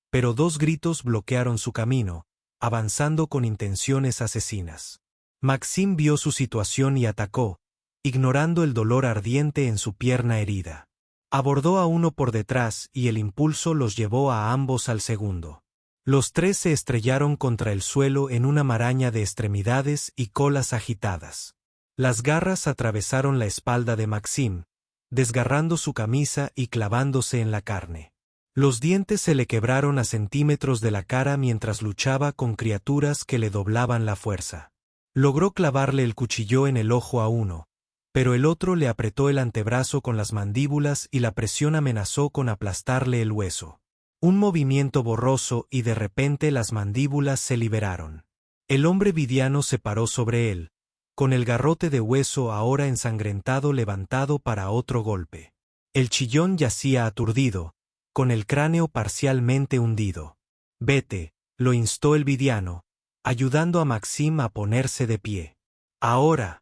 pero 2 gritos bloquearon su camino, avanzando con intenciones asesinas. Maxim vio su situación y atacó, ignorando el dolor ardiente en su pierna herida. Abordó a uno por detrás y el impulso los llevó a ambos al segundo. Los 3 se estrellaron contra el suelo en una maraña de extremidades y colas agitadas. Las garras atravesaron la espalda de Maxim, desgarrando su camisa y clavándose en la carne. Los dientes se le quebraron a centímetros de la cara mientras luchaba con criaturas que le doblaban la fuerza. Logró clavarle el cuchillo en el ojo a uno, pero el otro le apretó el antebrazo con las mandíbulas y la presión amenazó con aplastarle el hueso. Un movimiento borroso y de repente las mandíbulas se liberaron. El hombre vidiano se paró sobre él, con el garrote de hueso ahora ensangrentado levantado para otro golpe. El chillón yacía aturdido, con el cráneo parcialmente hundido. «Vete», lo instó el vidiano, ayudando a Maxim a ponerse de pie. «Ahora».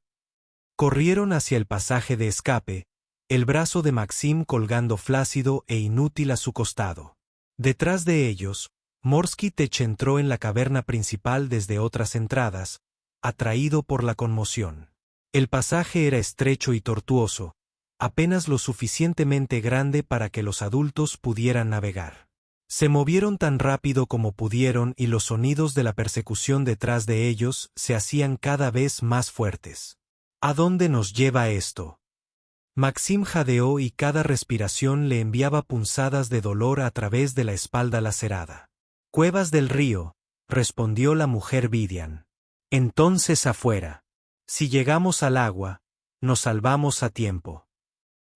Corrieron hacia el pasaje de escape, el brazo de Maxim colgando flácido e inútil a su costado. Detrás de ellos, Morsky Tech entró en la caverna principal desde otras entradas, atraído por la conmoción. El pasaje era estrecho y tortuoso, apenas lo suficientemente grande para que los adultos pudieran navegar. Se movieron tan rápido como pudieron y los sonidos de la persecución detrás de ellos se hacían cada vez más fuertes. ¿A dónde nos lleva esto? Maxim jadeó y cada respiración le enviaba punzadas de dolor a través de la espalda lacerada. Cuevas del río, respondió la mujer Vivian. Entonces afuera. Si llegamos al agua, nos salvamos a tiempo.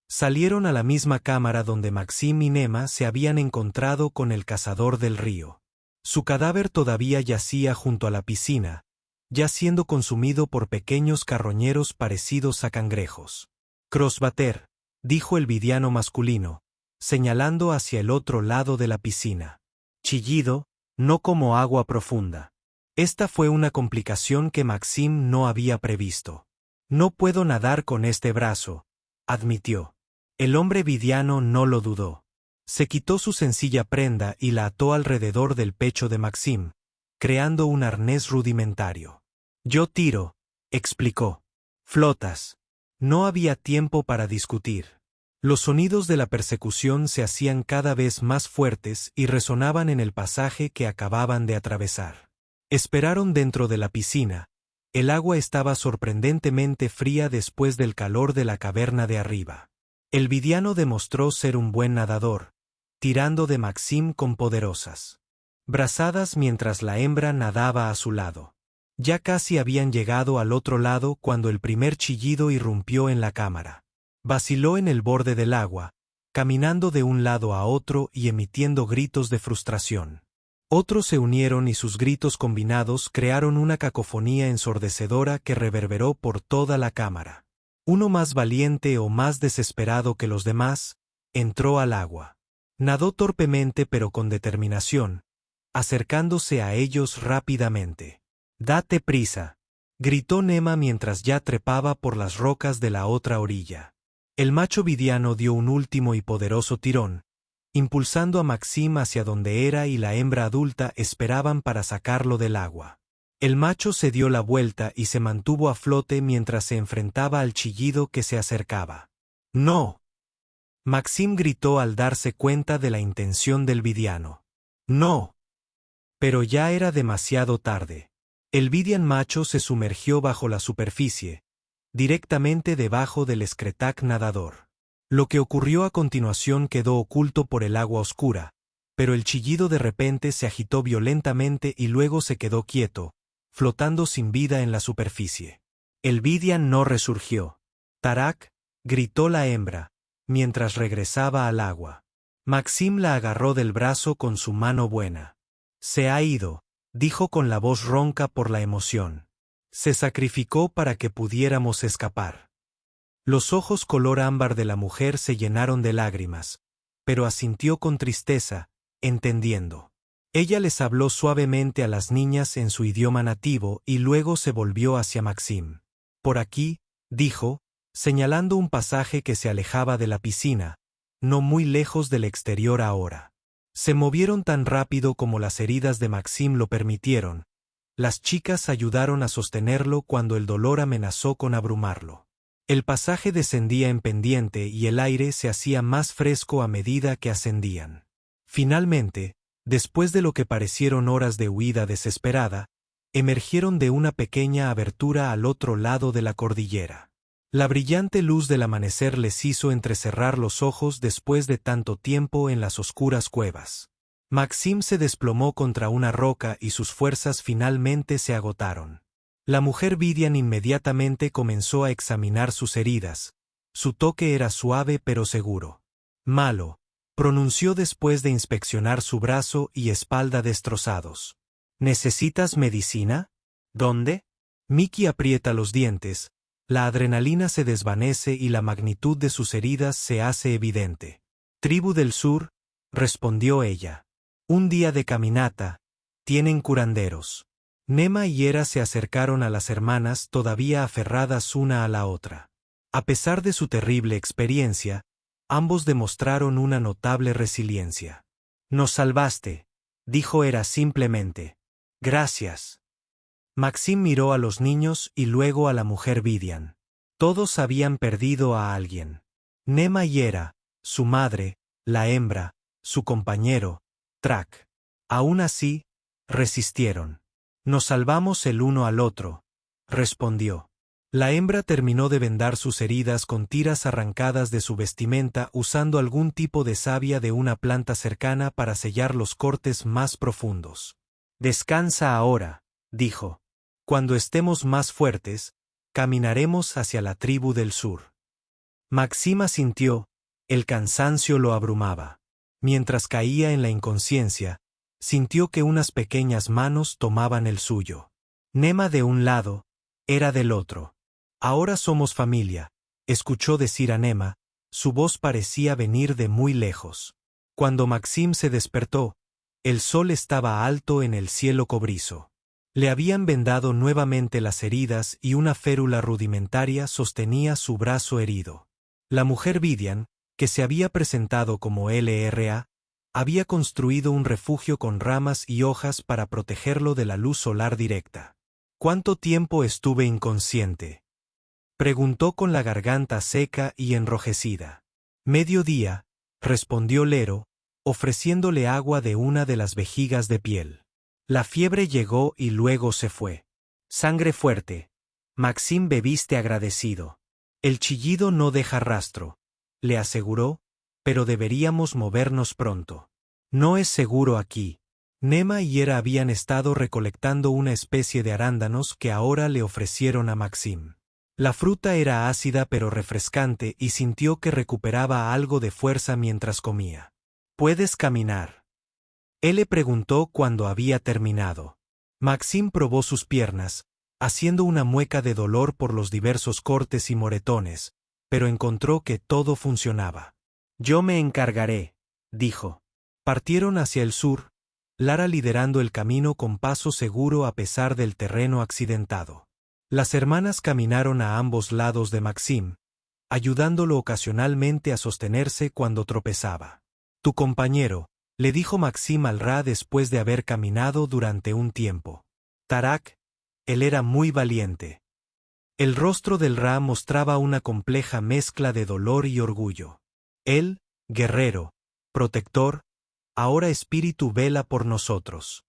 Salieron a la misma cámara donde Maxim y Nema se habían encontrado con el cazador del río. Su cadáver todavía yacía junto a la piscina, ya siendo consumido por pequeños carroñeros parecidos a cangrejos. Crossbater, dijo el vidiano masculino, señalando hacia el otro lado de la piscina. Chillido, no como agua profunda. Esta fue una complicación que Maxim no había previsto. No puedo nadar con este brazo, admitió. El hombre vidiano no lo dudó. Se quitó su sencilla prenda y la ató alrededor del pecho de Maxim, creando un arnés rudimentario. Yo tiro, explicó. Flotas. No había tiempo para discutir. Los sonidos de la persecución se hacían cada vez más fuertes y resonaban en el pasaje que acababan de atravesar. Esperaron dentro de la piscina. El agua estaba sorprendentemente fría después del calor de la caverna de arriba. El vidiano demostró ser un buen nadador, tirando de Maxim con poderosas brazadas mientras la hembra nadaba a su lado. Ya casi habían llegado al otro lado cuando el primer chillido irrumpió en la cámara. Vaciló en el borde del agua, caminando de un lado a otro y emitiendo gritos de frustración. Otros se unieron y sus gritos combinados crearon una cacofonía ensordecedora que reverberó por toda la cámara. Uno más valiente o más desesperado que los demás, entró al agua. Nadó torpemente pero con determinación, acercándose a ellos rápidamente. «Date prisa», gritó Nema mientras ya trepaba por las rocas de la otra orilla. El macho vidiano dio un último y poderoso tirón, impulsando a Maxim hacia donde era y la hembra adulta esperaban para sacarlo del agua. El macho se dio la vuelta y se mantuvo a flote mientras se enfrentaba al chillido que se acercaba. «¡No!», Maxim gritó al darse cuenta de la intención del vidiano. «¡No!». Pero ya era demasiado tarde. El vidian macho se sumergió bajo la superficie, directamente debajo del Skretak nadador. Lo que ocurrió a continuación quedó oculto por el agua oscura, pero el chillido de repente se agitó violentamente y luego se quedó quieto, flotando sin vida en la superficie. El vidian no resurgió. «Tarak», gritó la hembra, mientras regresaba al agua. Maxim la agarró del brazo con su mano buena. «Se ha ido», dijo con la voz ronca por la emoción. «Se sacrificó para que pudiéramos escapar». Los ojos color ámbar de la mujer se llenaron de lágrimas, pero asintió con tristeza, entendiendo. Ella les habló suavemente a las niñas en su idioma nativo y luego se volvió hacia Maxim. «Por aquí», dijo, señalando un pasaje que se alejaba de la piscina, no muy lejos del exterior ahora. Se movieron tan rápido como las heridas de Maxim lo permitieron. Las chicas ayudaron a sostenerlo cuando el dolor amenazó con abrumarlo. El pasaje descendía en pendiente y el aire se hacía más fresco a medida que ascendían. Finalmente, después de lo que parecieron horas de huida desesperada, emergieron de una pequeña abertura al otro lado de la cordillera. La brillante luz del amanecer les hizo entrecerrar los ojos después de tanto tiempo en las oscuras cuevas. Maxim se desplomó contra una roca y sus fuerzas finalmente se agotaron. La mujer vidian inmediatamente comenzó a examinar sus heridas. Su toque era suave pero seguro. «Malo», pronunció después de inspeccionar su brazo y espalda destrozados. «¿Necesitas medicina? ¿Dónde?» Mickey aprieta los dientes. La adrenalina se desvanece y la magnitud de sus heridas se hace evidente. «Tribu del sur», respondió ella. «Un día de caminata. Tienen curanderos». Nema y Hera se acercaron a las hermanas todavía aferradas una a la otra. A pesar de su terrible experiencia, ambos demostraron una notable resiliencia. «Nos salvaste», dijo Hera simplemente. «Gracias». Maxim miró a los niños y luego a la mujer vidian. Todos habían perdido a alguien. Nema y Hera, su madre, la hembra, su compañero, Track. Aún así, resistieron. Nos salvamos el uno al otro, respondió. La hembra terminó de vendar sus heridas con tiras arrancadas de su vestimenta usando algún tipo de savia de una planta cercana para sellar los cortes más profundos. Descansa ahora, dijo. Cuando estemos más fuertes, caminaremos hacia la tribu del sur. Maxim sintió, el cansancio lo abrumaba. Mientras caía en la inconsciencia, sintió que unas pequeñas manos tomaban el suyo. Nema de un lado, era del otro. Ahora somos familia, escuchó decir a Nema, su voz parecía venir de muy lejos. Cuando Maxim se despertó, el sol estaba alto en el cielo cobrizo. Le habían vendado nuevamente las heridas y una férula rudimentaria sostenía su brazo herido. La mujer Vidian, que se había presentado como LRA, había construido un refugio con ramas y hojas para protegerlo de la luz solar directa. ¿Cuánto tiempo estuve inconsciente?, preguntó con la garganta seca y enrojecida. Mediodía, respondió Lero, ofreciéndole agua de una de las vejigas de piel. La fiebre llegó y luego se fue. Sangre fuerte. Maxim bebiste agradecido. El chillido no deja rastro, le aseguró, pero deberíamos movernos pronto. No es seguro aquí. Nema y Hera habían estado recolectando una especie de arándanos que ahora le ofrecieron a Maxim. La fruta era ácida pero refrescante y sintió que recuperaba algo de fuerza mientras comía. ¿Puedes caminar?, él le preguntó cuando había terminado. Maxim probó sus piernas, haciendo una mueca de dolor por los diversos cortes y moretones, pero encontró que todo funcionaba. Yo me encargaré, dijo. Partieron hacia el sur, Lara liderando el camino con paso seguro a pesar del terreno accidentado. Las hermanas caminaron a ambos lados de Maxim, ayudándolo ocasionalmente a sostenerse cuando tropezaba. Tu compañero, le dijo Maxim al Ra después de haber caminado durante un tiempo. Tarak, él era muy valiente. El rostro del Ra mostraba una compleja mezcla de dolor y orgullo. Él, guerrero, protector, ahora espíritu vela por nosotros.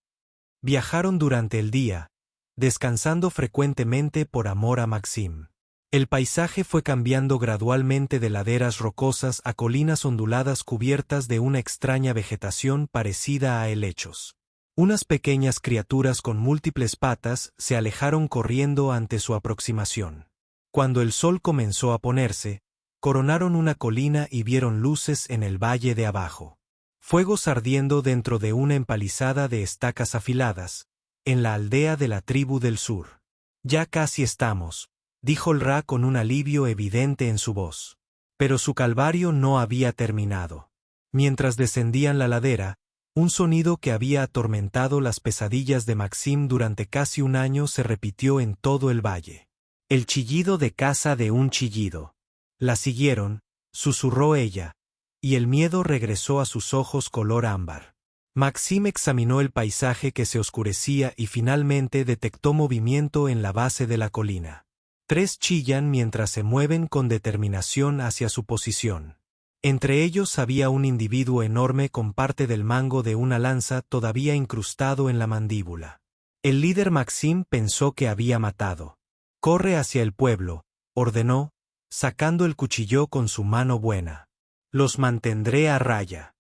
Viajaron durante el día, descansando frecuentemente por amor a Maxim. El paisaje fue cambiando gradualmente de laderas rocosas a colinas onduladas cubiertas de una extraña vegetación parecida a helechos. Unas pequeñas criaturas con múltiples patas se alejaron corriendo ante su aproximación. Cuando el sol comenzó a ponerse, coronaron una colina y vieron luces en el valle de abajo. Fuegos ardiendo dentro de una empalizada de estacas afiladas, en la aldea de la tribu del sur. Ya casi estamos, dijo el Ra con un alivio evidente en su voz. Pero su calvario no había terminado. Mientras descendían la ladera, un sonido que había atormentado las pesadillas de Maxim durante casi un año se repitió en todo el valle. El chillido de caza de un chillido. La siguieron, susurró ella, y el miedo regresó a sus ojos color ámbar. Maxim examinó el paisaje que se oscurecía y finalmente detectó movimiento en la base de la colina. 3 chillan mientras se mueven con determinación hacia su posición. Entre ellos había un individuo enorme con parte del mango de una lanza todavía incrustado en la mandíbula. El líder Maxim pensó que había matado. Corre hacia el pueblo, ordenó, sacando el cuchillo con su mano buena. Los mantendré a raya.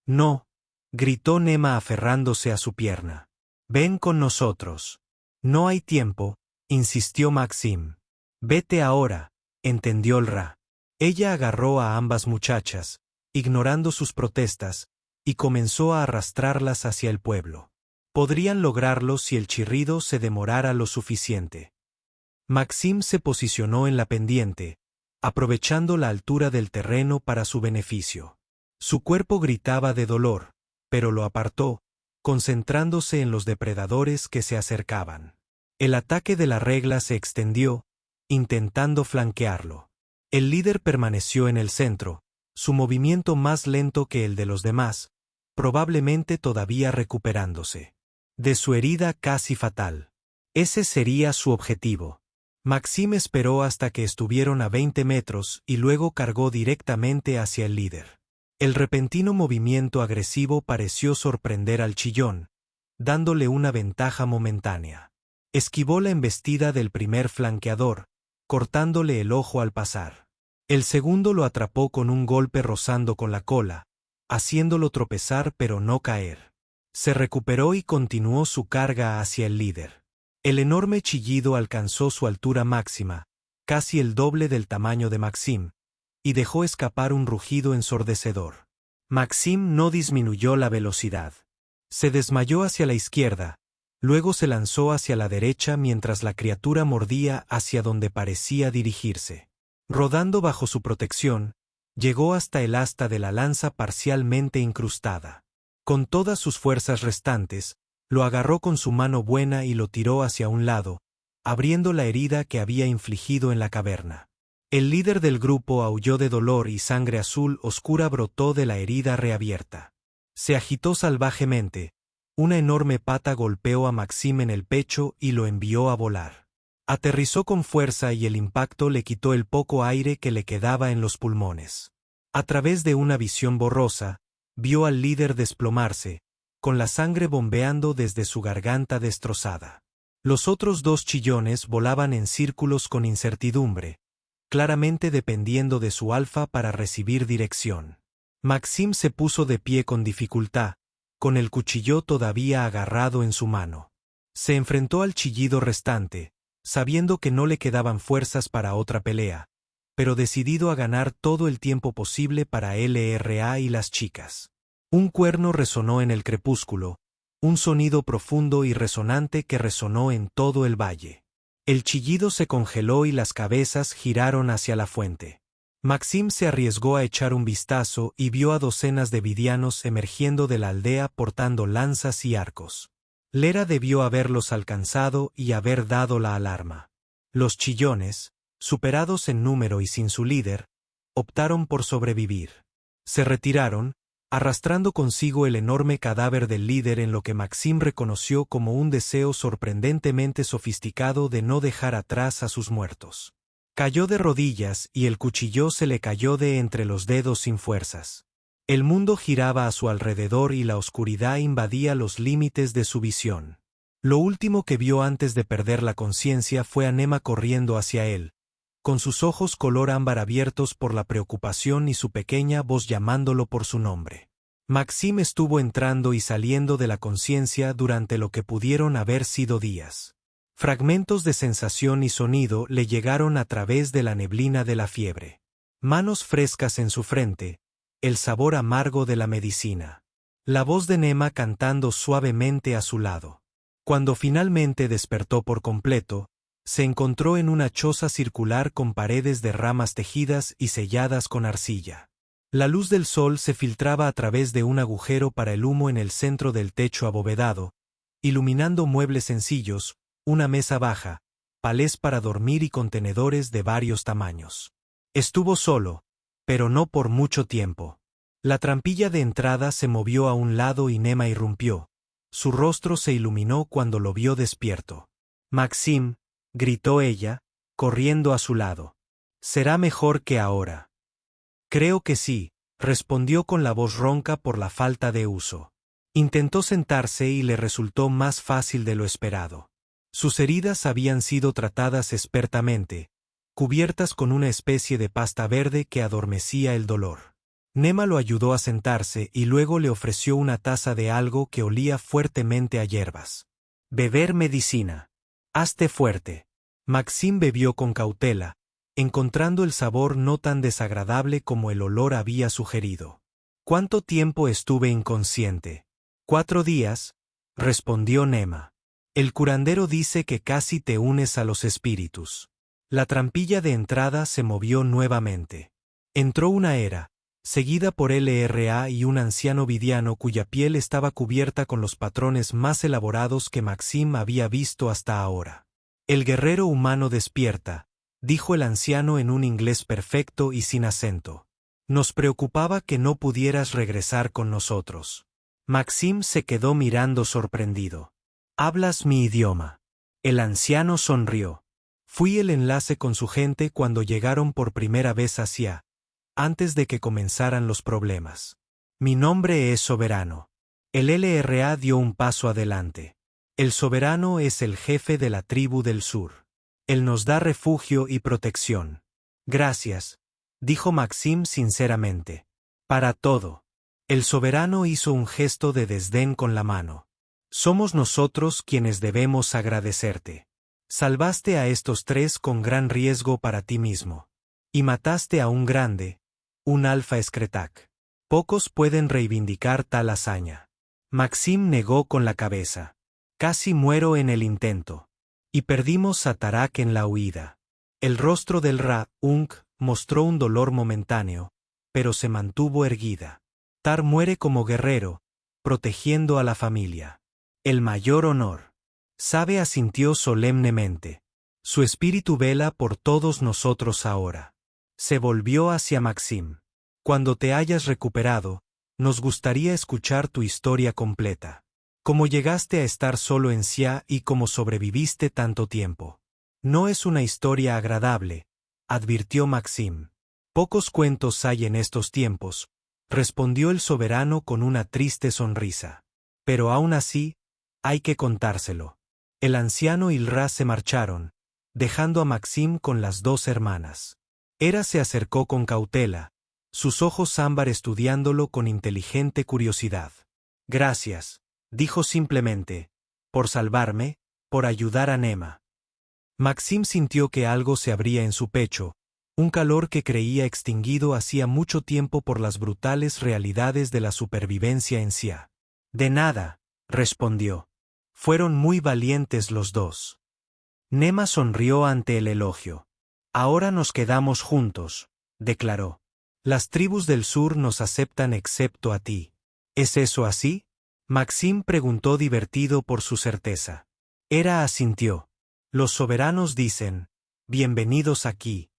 No, gritó Nema aferrándose a su pierna. Ven con nosotros. No hay tiempo, insistió Maxim. Vete ahora, entendió el Ra. Ella agarró a ambas muchachas, ignorando sus protestas, y comenzó a arrastrarlas hacia el pueblo. Podrían lograrlo si el chirrido se demorara lo suficiente. Maxim se posicionó en la pendiente, aprovechando la altura del terreno para su beneficio. Su cuerpo gritaba de dolor, pero lo apartó, concentrándose en los depredadores que se acercaban. El ataque de la regla se extendió, intentando flanquearlo. El líder permaneció en el centro, su movimiento más lento que el de los demás, probablemente todavía recuperándose de su herida casi fatal. Ese sería su objetivo. Maxim esperó hasta que estuvieron a 20 metros y luego cargó directamente hacia el líder. El repentino movimiento agresivo pareció sorprender al chillón, dándole una ventaja momentánea. Esquivó la embestida del primer flanqueador, cortándole el ojo al pasar. El segundo lo atrapó con un golpe rozando con la cola, haciéndolo tropezar pero no caer. Se recuperó y continuó su carga hacia el líder. El enorme chillido alcanzó su altura máxima, casi el doble del tamaño de Maxim, y dejó escapar un rugido ensordecedor. Maxim no disminuyó la velocidad. Se desmayó hacia la izquierda, luego se lanzó hacia la derecha mientras la criatura mordía hacia donde parecía dirigirse. Rodando bajo su protección, llegó hasta el asta de la lanza parcialmente incrustada. Con todas sus fuerzas restantes, lo agarró con su mano buena y lo tiró hacia un lado, abriendo la herida que había infligido en la caverna. El líder del grupo aulló de dolor y sangre azul oscura brotó de la herida reabierta. Se agitó salvajemente, una enorme pata golpeó a Maxim en el pecho y lo envió a volar. Aterrizó con fuerza y el impacto le quitó el poco aire que le quedaba en los pulmones. A través de una visión borrosa, vio al líder desplomarse, con la sangre bombeando desde su garganta destrozada. Los otros dos chillones volaban en círculos con incertidumbre, claramente dependiendo de su alfa para recibir dirección. Maxim se puso de pie con dificultad, con el cuchillo todavía agarrado en su mano. Se enfrentó al chillido restante, sabiendo que no le quedaban fuerzas para otra pelea, pero decidido a ganar todo el tiempo posible para LRA y las chicas. Un cuerno resonó en el crepúsculo, un sonido profundo y resonante que resonó en todo el valle. El chillido se congeló y las cabezas giraron hacia la fuente. Maxim se arriesgó a echar un vistazo y vio a docenas de vidianos emergiendo de la aldea portando lanzas y arcos. Lera debió haberlos alcanzado y haber dado la alarma. Los chillones, superados en número y sin su líder, optaron por sobrevivir. Se retiraron, arrastrando consigo el enorme cadáver del líder en lo que Maxim reconoció como un deseo sorprendentemente sofisticado de no dejar atrás a sus muertos. Cayó de rodillas y el cuchillo se le cayó de entre los dedos sin fuerzas. El mundo giraba a su alrededor y la oscuridad invadía los límites de su visión. Lo último que vio antes de perder la conciencia fue a Nema corriendo hacia él, con sus ojos color ámbar abiertos por la preocupación y su pequeña voz llamándolo por su nombre. Maxim estuvo entrando y saliendo de la conciencia durante lo que pudieron haber sido días. Fragmentos de sensación y sonido le llegaron a través de la neblina de la fiebre. Manos frescas en su frente, el sabor amargo de la medicina. La voz de Nema cantando suavemente a su lado. Cuando finalmente despertó por completo, se encontró en una choza circular con paredes de ramas tejidas y selladas con arcilla. La luz del sol se filtraba a través de un agujero para el humo en el centro del techo abovedado, iluminando muebles sencillos, una mesa baja, palés para dormir y contenedores de varios tamaños. Estuvo solo, pero no por mucho tiempo. La trampilla de entrada se movió a un lado y Nema irrumpió. Su rostro se iluminó cuando lo vio despierto. «Maxim», gritó ella, corriendo a su lado. «Será mejor que ahora». «Creo que sí», respondió con la voz ronca por la falta de uso. Intentó sentarse y le resultó más fácil de lo esperado. Sus heridas habían sido tratadas expertamente, cubiertas con una especie de pasta verde que adormecía el dolor. Nema lo ayudó a sentarse y luego le ofreció una taza de algo que olía fuertemente a hierbas. «Beber medicina. Hazte fuerte». Maxim bebió con cautela, encontrando el sabor no tan desagradable como el olor había sugerido. «¿Cuánto tiempo estuve inconsciente?» «4 días», respondió Nema. «El curandero dice que casi te unes a los espíritus». La trampilla de entrada se movió nuevamente. Entró una era, seguida por LRA y un anciano vidiano cuya piel estaba cubierta con los patrones más elaborados que Maxim había visto hasta ahora. «El guerrero humano despierta», dijo el anciano en un inglés perfecto y sin acento. «Nos preocupaba que no pudieras regresar con nosotros». Maxim se quedó mirando sorprendido. «¿Hablas mi idioma?» El anciano sonrió. «Fui el enlace con su gente cuando llegaron por primera vez hacia antes de que comenzaran los problemas. Mi nombre es Soberano. El LRA dio un paso adelante. El Soberano es el jefe de la tribu del sur. Él nos da refugio y protección. Gracias, dijo Maxim sinceramente. Para todo. El Soberano hizo un gesto de desdén con la mano. Somos nosotros quienes debemos agradecerte. Salvaste a estos tres con gran riesgo para ti mismo. Y mataste a un grande, un Alfa Skretak. Pocos pueden reivindicar tal hazaña. Maxim negó con la cabeza. Casi muero en el intento. Y perdimos a Tarak en la huida. El rostro del Ra-Unk mostró un dolor momentáneo, pero se mantuvo erguida. Tar muere como guerrero, protegiendo a la familia. El mayor honor. Sabe asintió solemnemente. Su espíritu vela por todos nosotros ahora. Se volvió hacia Maxim. Cuando te hayas recuperado, nos gustaría escuchar tu historia completa. Cómo llegaste a estar solo en Sia y cómo sobreviviste tanto tiempo. No es una historia agradable, advirtió Maxim. Pocos cuentos hay en estos tiempos, respondió el soberano con una triste sonrisa. Pero aún así, hay que contárselo. El anciano y Ra se marcharon, dejando a Maxim con las dos hermanas. Hera se acercó con cautela, sus ojos ámbar estudiándolo con inteligente curiosidad. Gracias, dijo simplemente, por salvarme, por ayudar a Nema. Maxim sintió que algo se abría en su pecho, un calor que creía extinguido hacía mucho tiempo por las brutales realidades de la supervivencia en Sia. De nada, respondió. Fueron muy valientes los dos. Nema sonrió ante el elogio. Ahora nos quedamos juntos, declaró. Las tribus del sur nos aceptan excepto a ti. ¿Es eso así? Maxim preguntó divertido por su certeza. Hera asintió. Los soberanos dicen, bienvenidos aquí.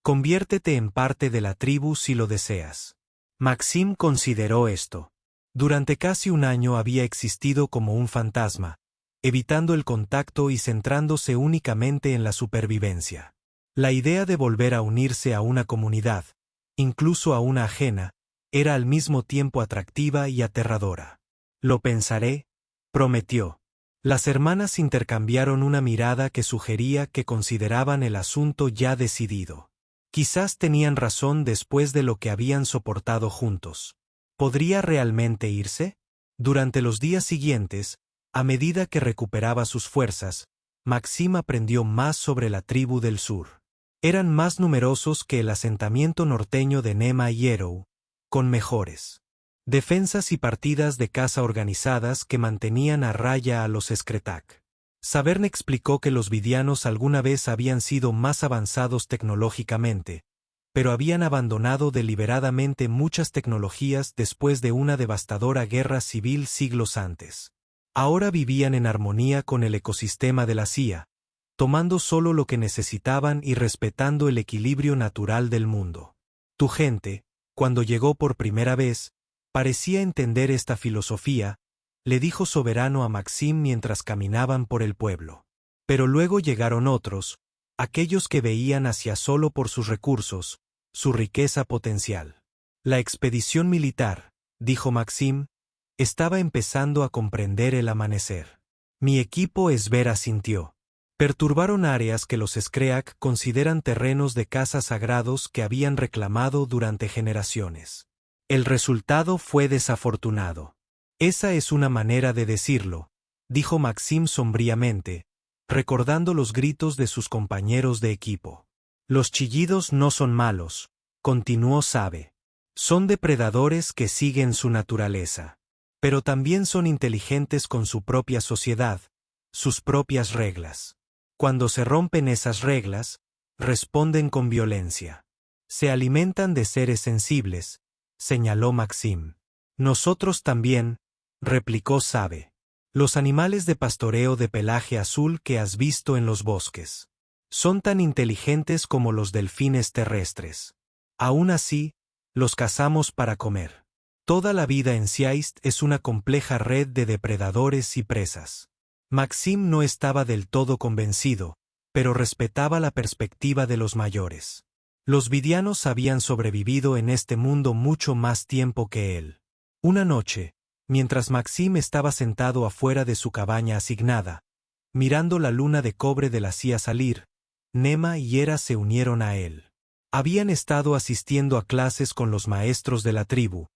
Conviértete en parte de la tribu si lo deseas. Maxim consideró esto. Durante casi un año había existido como un fantasma, evitando el contacto y centrándose únicamente en la supervivencia. La idea de volver a unirse a una comunidad, incluso a una ajena, era al mismo tiempo atractiva y aterradora. Lo pensaré, prometió. Las hermanas intercambiaron una mirada que sugería que consideraban el asunto ya decidido. Quizás tenían razón después de lo que habían soportado juntos. ¿Podría realmente irse? Durante los días siguientes, a medida que recuperaba sus fuerzas, Maxim aprendió más sobre la tribu del sur. Eran más numerosos que el asentamiento norteño de Nema y Erou, con mejores defensas y partidas de caza organizadas que mantenían a raya a los Skretak. Savern explicó que los vidianos alguna vez habían sido más avanzados tecnológicamente, pero habían abandonado deliberadamente muchas tecnologías después de una devastadora guerra civil siglos antes. Ahora vivían en armonía con el ecosistema de la Sia, tomando solo lo que necesitaban y respetando el equilibrio natural del mundo. Tu gente, cuando llegó por primera vez, parecía entender esta filosofía, le dijo Soberano a Maxim mientras caminaban por el pueblo. Pero luego llegaron otros, aquellos que veían hacia solo por sus recursos, su riqueza potencial. La expedición militar, dijo Maxim, estaba empezando a comprender el amanecer. Mi equipo Esber asintió. Perturbaron áreas que los Skreak consideran terrenos de caza sagrados que habían reclamado durante generaciones. El resultado fue desafortunado. Esa es una manera de decirlo, dijo Maxim sombríamente, recordando los gritos de sus compañeros de equipo. Los chillidos no son malos, continuó Sabe. Son depredadores que siguen su naturaleza. Pero también son inteligentes con su propia sociedad, sus propias reglas. Cuando se rompen esas reglas, responden con violencia. Se alimentan de seres sensibles, señaló Maxim. Nosotros también, replicó Sabe. Los animales de pastoreo de pelaje azul que has visto en los bosques. Son tan inteligentes como los delfines terrestres. Aún así, los cazamos para comer. Toda la vida en Siaist es una compleja red de depredadores y presas. Maxim no estaba del todo convencido, pero respetaba la perspectiva de los mayores. Los vidianos habían sobrevivido en este mundo mucho más tiempo que él. Una noche, mientras Maxim estaba sentado afuera de su cabaña asignada, mirando la luna de cobre de la hacía salir, Nema y Hera se unieron a él. Habían estado asistiendo a clases con los maestros de la tribu,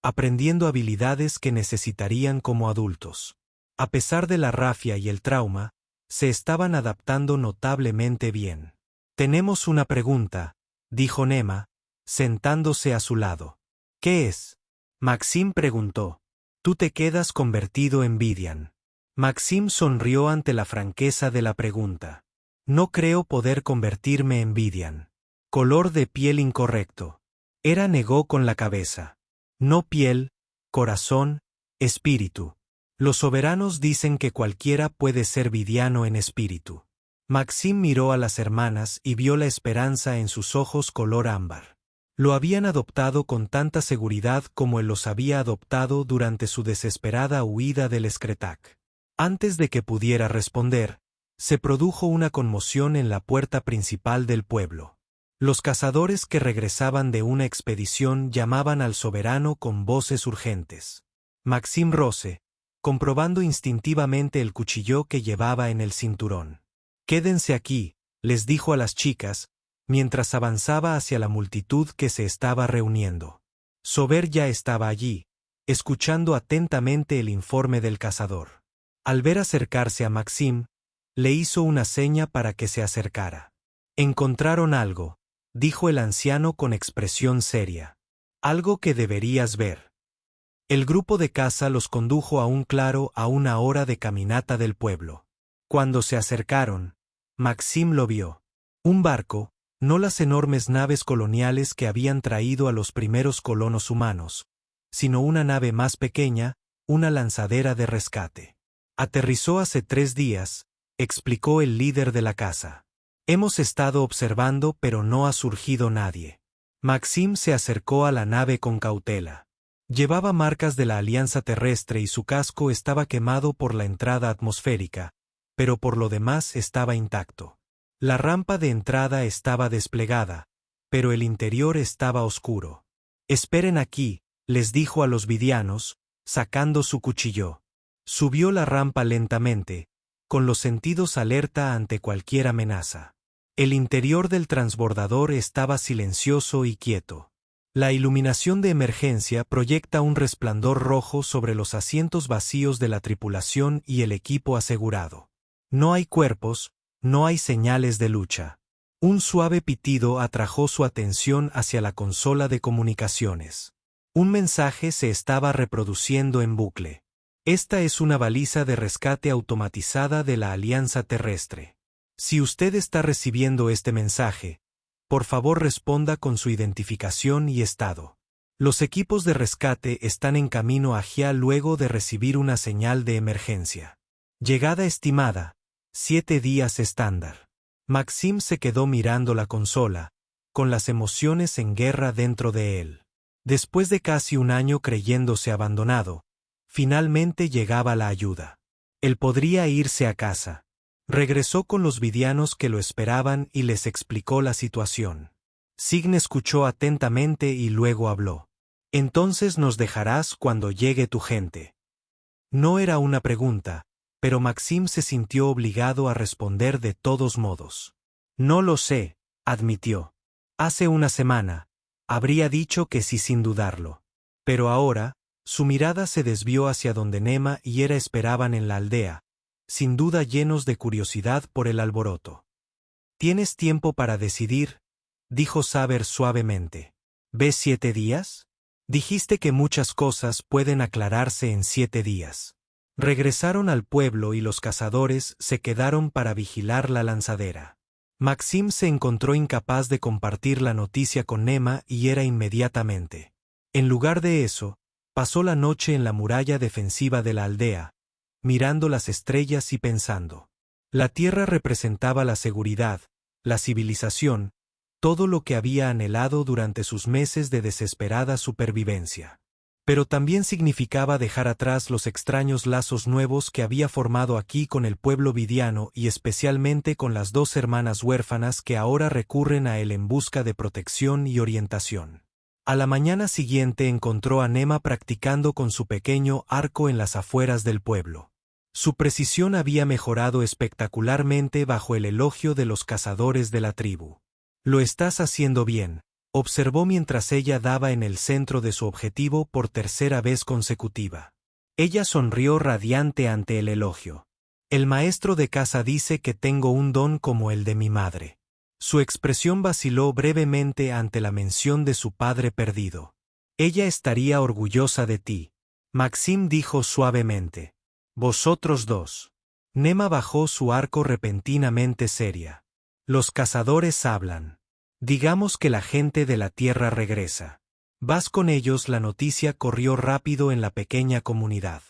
aprendiendo habilidades que necesitarían como adultos. A pesar de la rafia y el trauma, se estaban adaptando notablemente bien. «Tenemos una pregunta», dijo Nema, sentándose a su lado. «¿Qué es?», Maxim preguntó. «Tú te quedas convertido en Vidian». Maxim sonrió ante la franqueza de la pregunta. «No creo poder convertirme en Vidian. Color de piel incorrecto». Hera negó con la cabeza. «No piel, corazón, espíritu. Los soberanos dicen que cualquiera puede ser vidiano en espíritu». Maxim miró a las hermanas y vio la esperanza en sus ojos color ámbar. Lo habían adoptado con tanta seguridad como él los había adoptado durante su desesperada huida del Skretak. Antes de que pudiera responder, se produjo una conmoción en la puerta principal del pueblo. Los cazadores que regresaban de una expedición llamaban al soberano con voces urgentes. Maxim Rose, comprobando instintivamente el cuchillo que llevaba en el cinturón. «Quédense aquí», les dijo a las chicas, mientras avanzaba hacia la multitud que se estaba reuniendo. Sober ya estaba allí, escuchando atentamente el informe del cazador. Al ver acercarse a Maxim, le hizo una seña para que se acercara. «Encontraron algo», dijo el anciano con expresión seria. «Algo que deberías ver». El grupo de caza los condujo a un claro a una hora de caminata del pueblo. Cuando se acercaron, Maxim lo vio. Un barco, no las enormes naves coloniales que habían traído a los primeros colonos humanos, sino una nave más pequeña, una lanzadera de rescate. «Aterrizó hace 3 días», explicó el líder de la caza. «Hemos estado observando pero no ha surgido nadie». Maxim se acercó a la nave con cautela. Llevaba marcas de la alianza terrestre y su casco estaba quemado por la entrada atmosférica, pero por lo demás estaba intacto. La rampa de entrada estaba desplegada, pero el interior estaba oscuro. «Esperen aquí», les dijo a los vidianos, sacando su cuchillo. Subió la rampa lentamente, con los sentidos alerta ante cualquier amenaza. El interior del transbordador estaba silencioso y quieto. La iluminación de emergencia proyecta un resplandor rojo sobre los asientos vacíos de la tripulación y el equipo asegurado. No hay cuerpos, no hay señales de lucha. Un suave pitido atrajo su atención hacia la consola de comunicaciones. Un mensaje se estaba reproduciendo en bucle. «Esta es una baliza de rescate automatizada de la Alianza Terrestre. Si usted está recibiendo este mensaje, por favor responda con su identificación y estado. Los equipos de rescate están en camino a Gia luego de recibir una señal de emergencia. Llegada estimada, 7 días estándar». Maxim se quedó mirando la consola, con las emociones en guerra dentro de él. Después de casi un año creyéndose abandonado, finalmente llegaba la ayuda. Él podría irse a casa. Regresó con los vidianos que lo esperaban y les explicó la situación. Sign escuchó atentamente y luego habló. «Entonces nos dejarás cuando llegue tu gente». No era una pregunta, pero Maxim se sintió obligado a responder de todos modos. «No lo sé», admitió. «Hace una semana, habría dicho que sí sin dudarlo. Pero ahora, su mirada se desvió hacia donde Nema y Hera esperaban en la aldea, sin duda llenos de curiosidad por el alboroto. «¿Tienes tiempo para decidir?», dijo Saber suavemente. «¿Ves 7 días? Dijiste que muchas cosas pueden aclararse en 7 días». Regresaron al pueblo y los cazadores se quedaron para vigilar la lanzadera. Maxim se encontró incapaz de compartir la noticia con Nema y Hera inmediatamente. En lugar de eso, pasó la noche en la muralla defensiva de la aldea, mirando las estrellas y pensando. La tierra representaba la seguridad, la civilización, todo lo que había anhelado durante sus meses de desesperada supervivencia. Pero también significaba dejar atrás los extraños lazos nuevos que había formado aquí con el pueblo vidiano y especialmente con las dos hermanas huérfanas que ahora recurren a él en busca de protección y orientación. A la mañana siguiente encontró a Nema practicando con su pequeño arco en las afueras del pueblo. Su precisión había mejorado espectacularmente bajo el elogio de los cazadores de la tribu. «Lo estás haciendo bien», observó mientras ella daba en el centro de su objetivo por tercera vez consecutiva. Ella sonrió radiante ante el elogio. «El maestro de caza dice que tengo un don como el de mi madre». Su expresión vaciló brevemente ante la mención de su padre perdido. «Ella estaría orgullosa de ti», Maxim dijo suavemente. «Vosotros dos». Nema bajó su arco repentinamente seria. «Los cazadores hablan. Digamos que la gente de la tierra regresa. ¿Vas con ellos?» La noticia corrió rápido en la pequeña comunidad.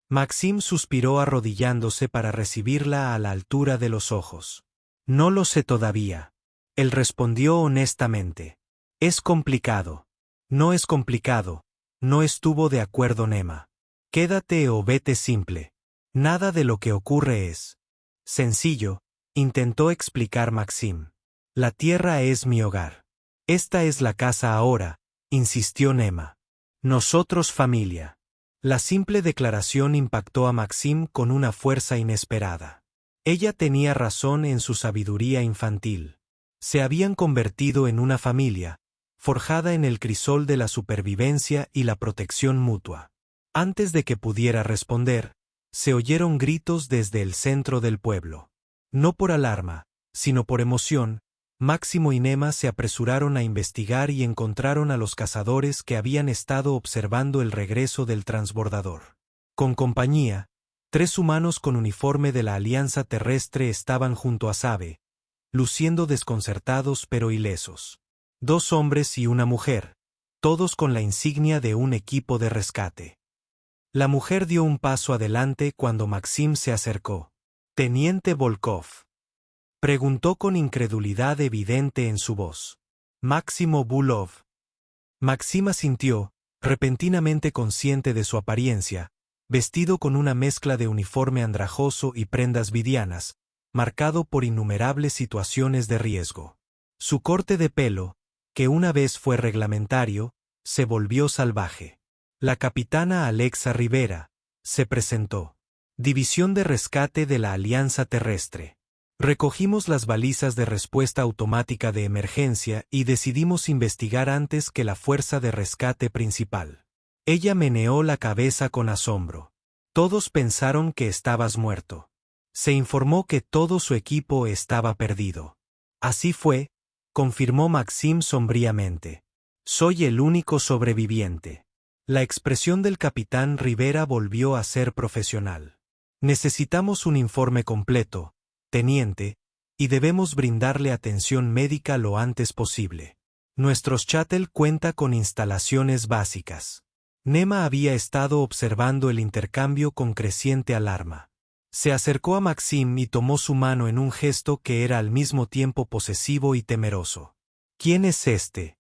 Maxim suspiró arrodillándose para recibirla a la altura de los ojos. «No lo sé todavía». Él respondió honestamente. «Es complicado». «No es complicado», no estuvo de acuerdo Nema. «Quédate o vete simple. Nada de lo que ocurre es sencillo», intentó explicar Maxim. «La tierra es mi hogar. Esta es la casa ahora», insistió Nema. «Nosotros familia». La simple declaración impactó a Maxim con una fuerza inesperada. Ella tenía razón en su sabiduría infantil. Se habían convertido en una familia, forjada en el crisol de la supervivencia y la protección mutua. Antes de que pudiera responder, se oyeron gritos desde el centro del pueblo. No por alarma, sino por emoción, Máximo y Nema se apresuraron a investigar y encontraron a los cazadores que habían estado observando el regreso del transbordador. Con compañía, 3 humanos con uniforme de la Alianza Terrestre estaban junto a Sabe, luciendo desconcertados pero ilesos. 2 hombres y una mujer, todos con la insignia de un equipo de rescate. La mujer dio un paso adelante cuando Maxim se acercó. «¿Teniente Volkov?», preguntó con incredulidad evidente en su voz. «Máximo Bulov». Maxim asintió, repentinamente consciente de su apariencia, vestido con una mezcla de uniforme andrajoso y prendas vidianas, marcado por innumerables situaciones de riesgo. Su corte de pelo, que una vez fue reglamentario, se volvió salvaje. «La capitana Alexa Rivera», se presentó. «División de Rescate de la Alianza Terrestre. Recogimos las balizas de respuesta automática de emergencia y decidimos investigar antes que la fuerza de rescate principal». Ella meneó la cabeza con asombro. «Todos pensaron que estabas muerto». Se informó que todo su equipo estaba perdido. «Así fue», confirmó Maxim sombríamente. «Soy el único sobreviviente». La expresión del capitán Rivera volvió a ser profesional. «Necesitamos un informe completo, teniente, y debemos brindarle atención médica lo antes posible. Nuestro shuttle cuenta con instalaciones básicas». Nema había estado observando el intercambio con creciente alarma. Se acercó a Maxim y tomó su mano en un gesto que era al mismo tiempo posesivo y temeroso. «¿Quién es este?»,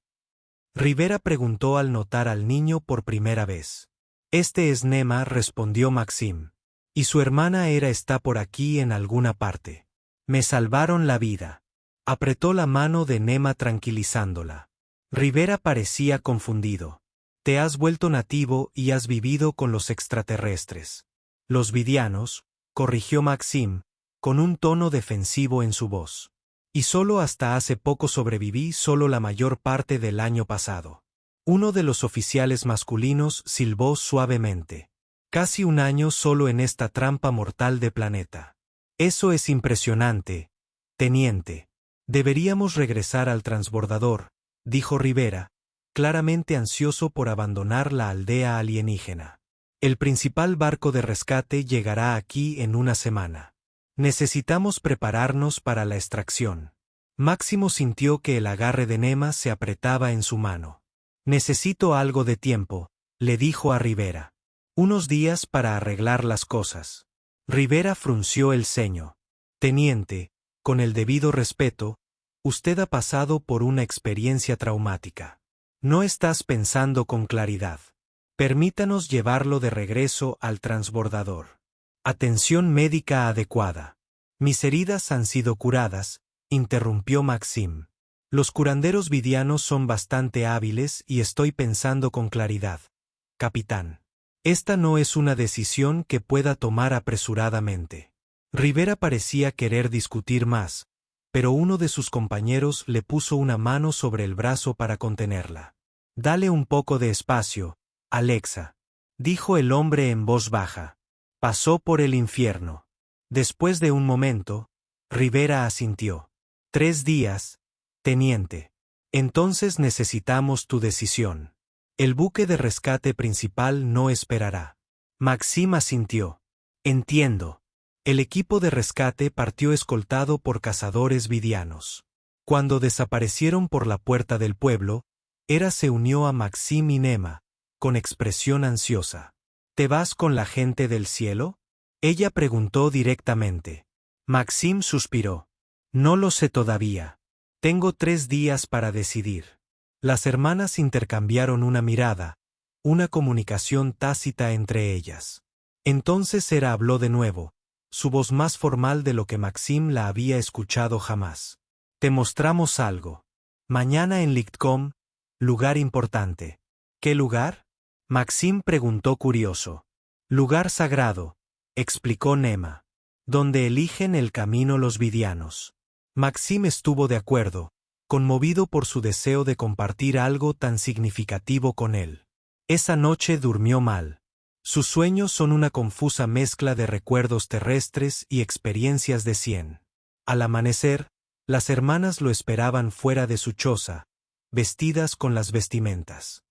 Rivera preguntó al notar al niño por primera vez. «Este es Nema», respondió Maxim. «Y su hermana está por aquí en alguna parte. Me salvaron la vida». Apretó la mano de Nema tranquilizándola. Rivera parecía confundido. «Te has vuelto nativo y has vivido con los extraterrestres. Los vidianos», corrigió Maxim, con un tono defensivo en su voz. «Y solo hasta hace poco sobreviví, solo la mayor parte del año pasado». Uno de los oficiales masculinos silbó suavemente. «Casi un año solo en esta trampa mortal de planeta. Eso es impresionante, teniente. Deberíamos regresar al transbordador», dijo Rivera, claramente ansioso por abandonar la aldea alienígena. «El principal barco de rescate llegará aquí en una semana. Necesitamos prepararnos para la extracción». Máximo sintió que el agarre de Nema se apretaba en su mano. «Necesito algo de tiempo», le dijo a Rivera. «Unos días para arreglar las cosas». Rivera frunció el ceño. «Teniente, con el debido respeto, usted ha pasado por una experiencia traumática. No estás pensando con claridad. Permítanos llevarlo de regreso al transbordador. Atención médica adecuada. Mis heridas han sido curadas, interrumpió Maxim. Los curanderos vidianos son bastante hábiles y estoy pensando con claridad. Capitán. Esta no es una decisión que pueda tomar apresuradamente. Rivera parecía querer discutir más, pero uno de sus compañeros le puso una mano sobre el brazo para contenerla. Dale un poco de espacio, Alexa, dijo el hombre en voz baja. Pasó por el infierno. Después de un momento, Rivera asintió. 3 días, teniente. Entonces necesitamos tu decisión. El buque de rescate principal no esperará. Maxim asintió. Entiendo. El equipo de rescate partió escoltado por cazadores vidianos. Cuando desaparecieron por la puerta del pueblo, Hera se unió a Maxim y Nema, con expresión ansiosa. ¿Te vas con la gente del cielo? Ella preguntó directamente. Maxim suspiró. No lo sé todavía. Tengo 3 días para decidir. Las hermanas intercambiaron una mirada, una comunicación tácita entre ellas. Entonces Hera habló de nuevo, su voz más formal de lo que Maxim la había escuchado jamás. Te mostramos algo. Mañana en Lichtcom, lugar importante. ¿Qué lugar? Maxim preguntó curioso. Lugar sagrado, explicó Nema. Donde eligen el camino los vidianos. Maxim estuvo de acuerdo, conmovido por su deseo de compartir algo tan significativo con él. Esa noche durmió mal. Sus sueños son una confusa mezcla de recuerdos terrestres y experiencias de cien. Al amanecer, las hermanas lo esperaban fuera de su choza, vestidas con las vestimentas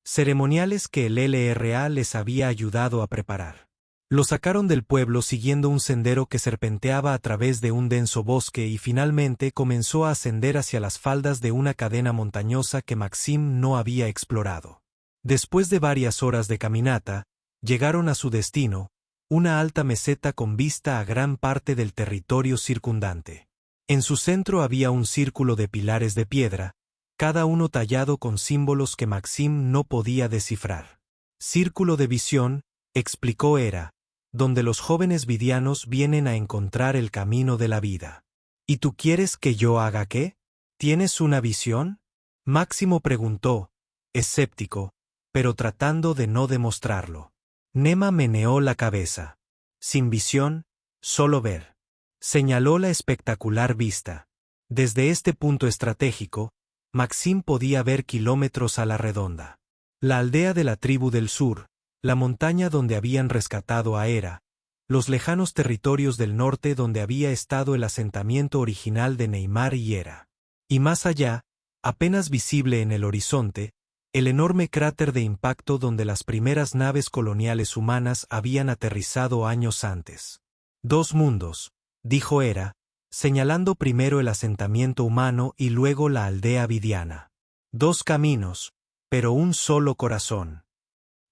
ceremoniales que el LRA les había ayudado a preparar. Lo sacaron del pueblo siguiendo un sendero que serpenteaba a través de un denso bosque y finalmente comenzó a ascender hacia las faldas de una cadena montañosa que Maxim no había explorado. Después de varias horas de caminata, llegaron a su destino, una alta meseta con vista a gran parte del territorio circundante. En su centro había un círculo de pilares de piedra, cada uno tallado con símbolos que Maxim no podía descifrar. Círculo de visión, explicó Hera, donde los jóvenes vidianos vienen a encontrar el camino de la vida. ¿Y tú quieres que yo haga qué? ¿Tienes una visión? Máximo preguntó, escéptico, pero tratando de no demostrarlo. Nema meneó la cabeza. Sin visión, solo ver. Señaló la espectacular vista. Desde este punto estratégico, Maxim podía ver kilómetros a la redonda. La aldea de la tribu del sur, la montaña donde habían rescatado a Hera, los lejanos territorios del norte donde había estado el asentamiento original de Neymar y Hera. Y más allá, apenas visible en el horizonte, el enorme cráter de impacto donde las primeras naves coloniales humanas habían aterrizado años antes. 2 mundos, dijo Hera, señalando primero el asentamiento humano y luego la aldea vidiana. 2 caminos, pero un solo corazón.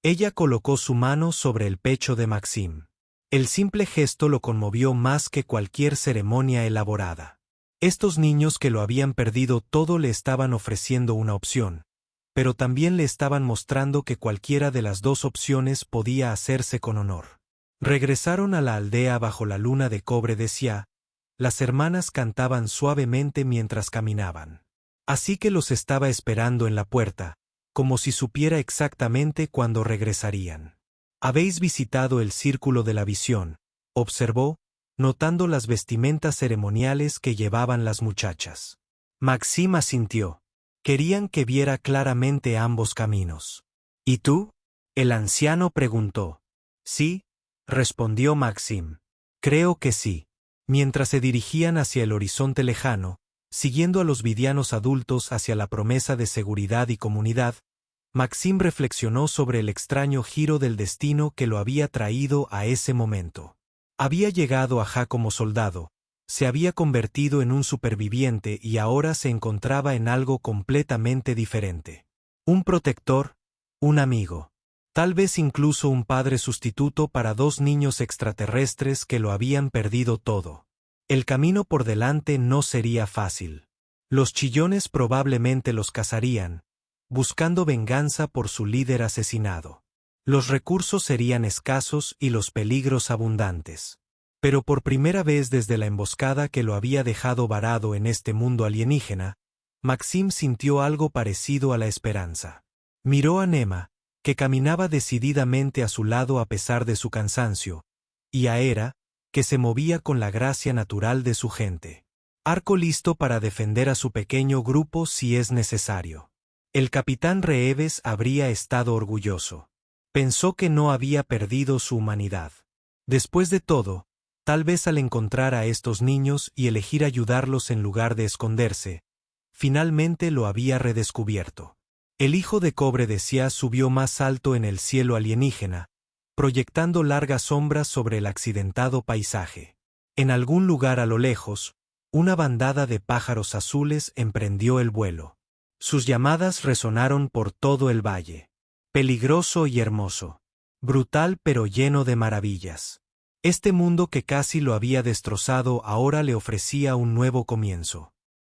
Ella colocó su mano sobre el pecho de Maxim. El simple gesto lo conmovió más que cualquier ceremonia elaborada. Estos niños que lo habían perdido todo le estaban ofreciendo una opción, pero también le estaban mostrando que cualquiera de las 2 opciones podía hacerse con honor. Regresaron a la aldea bajo la luna de cobre de Sia. Las hermanas cantaban suavemente mientras caminaban. Así que los estaba esperando en la puerta, como si supiera exactamente cuándo regresarían. Habéis visitado el círculo de la visión, observó, notando las vestimentas ceremoniales que llevaban las muchachas. Maxim asintió. Querían que viera claramente ambos caminos. ¿Y tú? El anciano preguntó. Sí, respondió Maxim. Creo que sí. Mientras se dirigían hacia el horizonte lejano, siguiendo a los vidianos adultos hacia la promesa de seguridad y comunidad, Maxim reflexionó sobre el extraño giro del destino que lo había traído a ese momento. Había llegado a Ja como soldado, se había convertido en un superviviente y ahora se encontraba en algo completamente diferente. Un protector, un amigo. Tal vez incluso un padre sustituto para 2 niños extraterrestres que lo habían perdido todo. El camino por delante no sería fácil. Los chillones probablemente los cazarían, buscando venganza por su líder asesinado. Los recursos serían escasos y los peligros abundantes. Pero por primera vez desde la emboscada que lo había dejado varado en este mundo alienígena, Maxim sintió algo parecido a la esperanza. Miró a Nema, que caminaba decididamente a su lado a pesar de su cansancio, y a Hera, que se movía con la gracia natural de su gente. Arco listo para defender a su pequeño grupo si es necesario. El capitán Reeves habría estado orgulloso. Pensó que no había perdido su humanidad. Después de todo, tal vez al encontrar a estos niños y elegir ayudarlos en lugar de esconderse, finalmente lo había redescubierto. El hijo de cobre de Sia subió más alto en el cielo alienígena, proyectando largas sombras sobre el accidentado paisaje. En algún lugar a lo lejos, una bandada de pájaros azules emprendió el vuelo. Sus llamadas resonaron por todo el valle. Peligroso y hermoso. Brutal pero lleno de maravillas. Este mundo que casi lo había destrozado ahora le ofrecía un nuevo comienzo.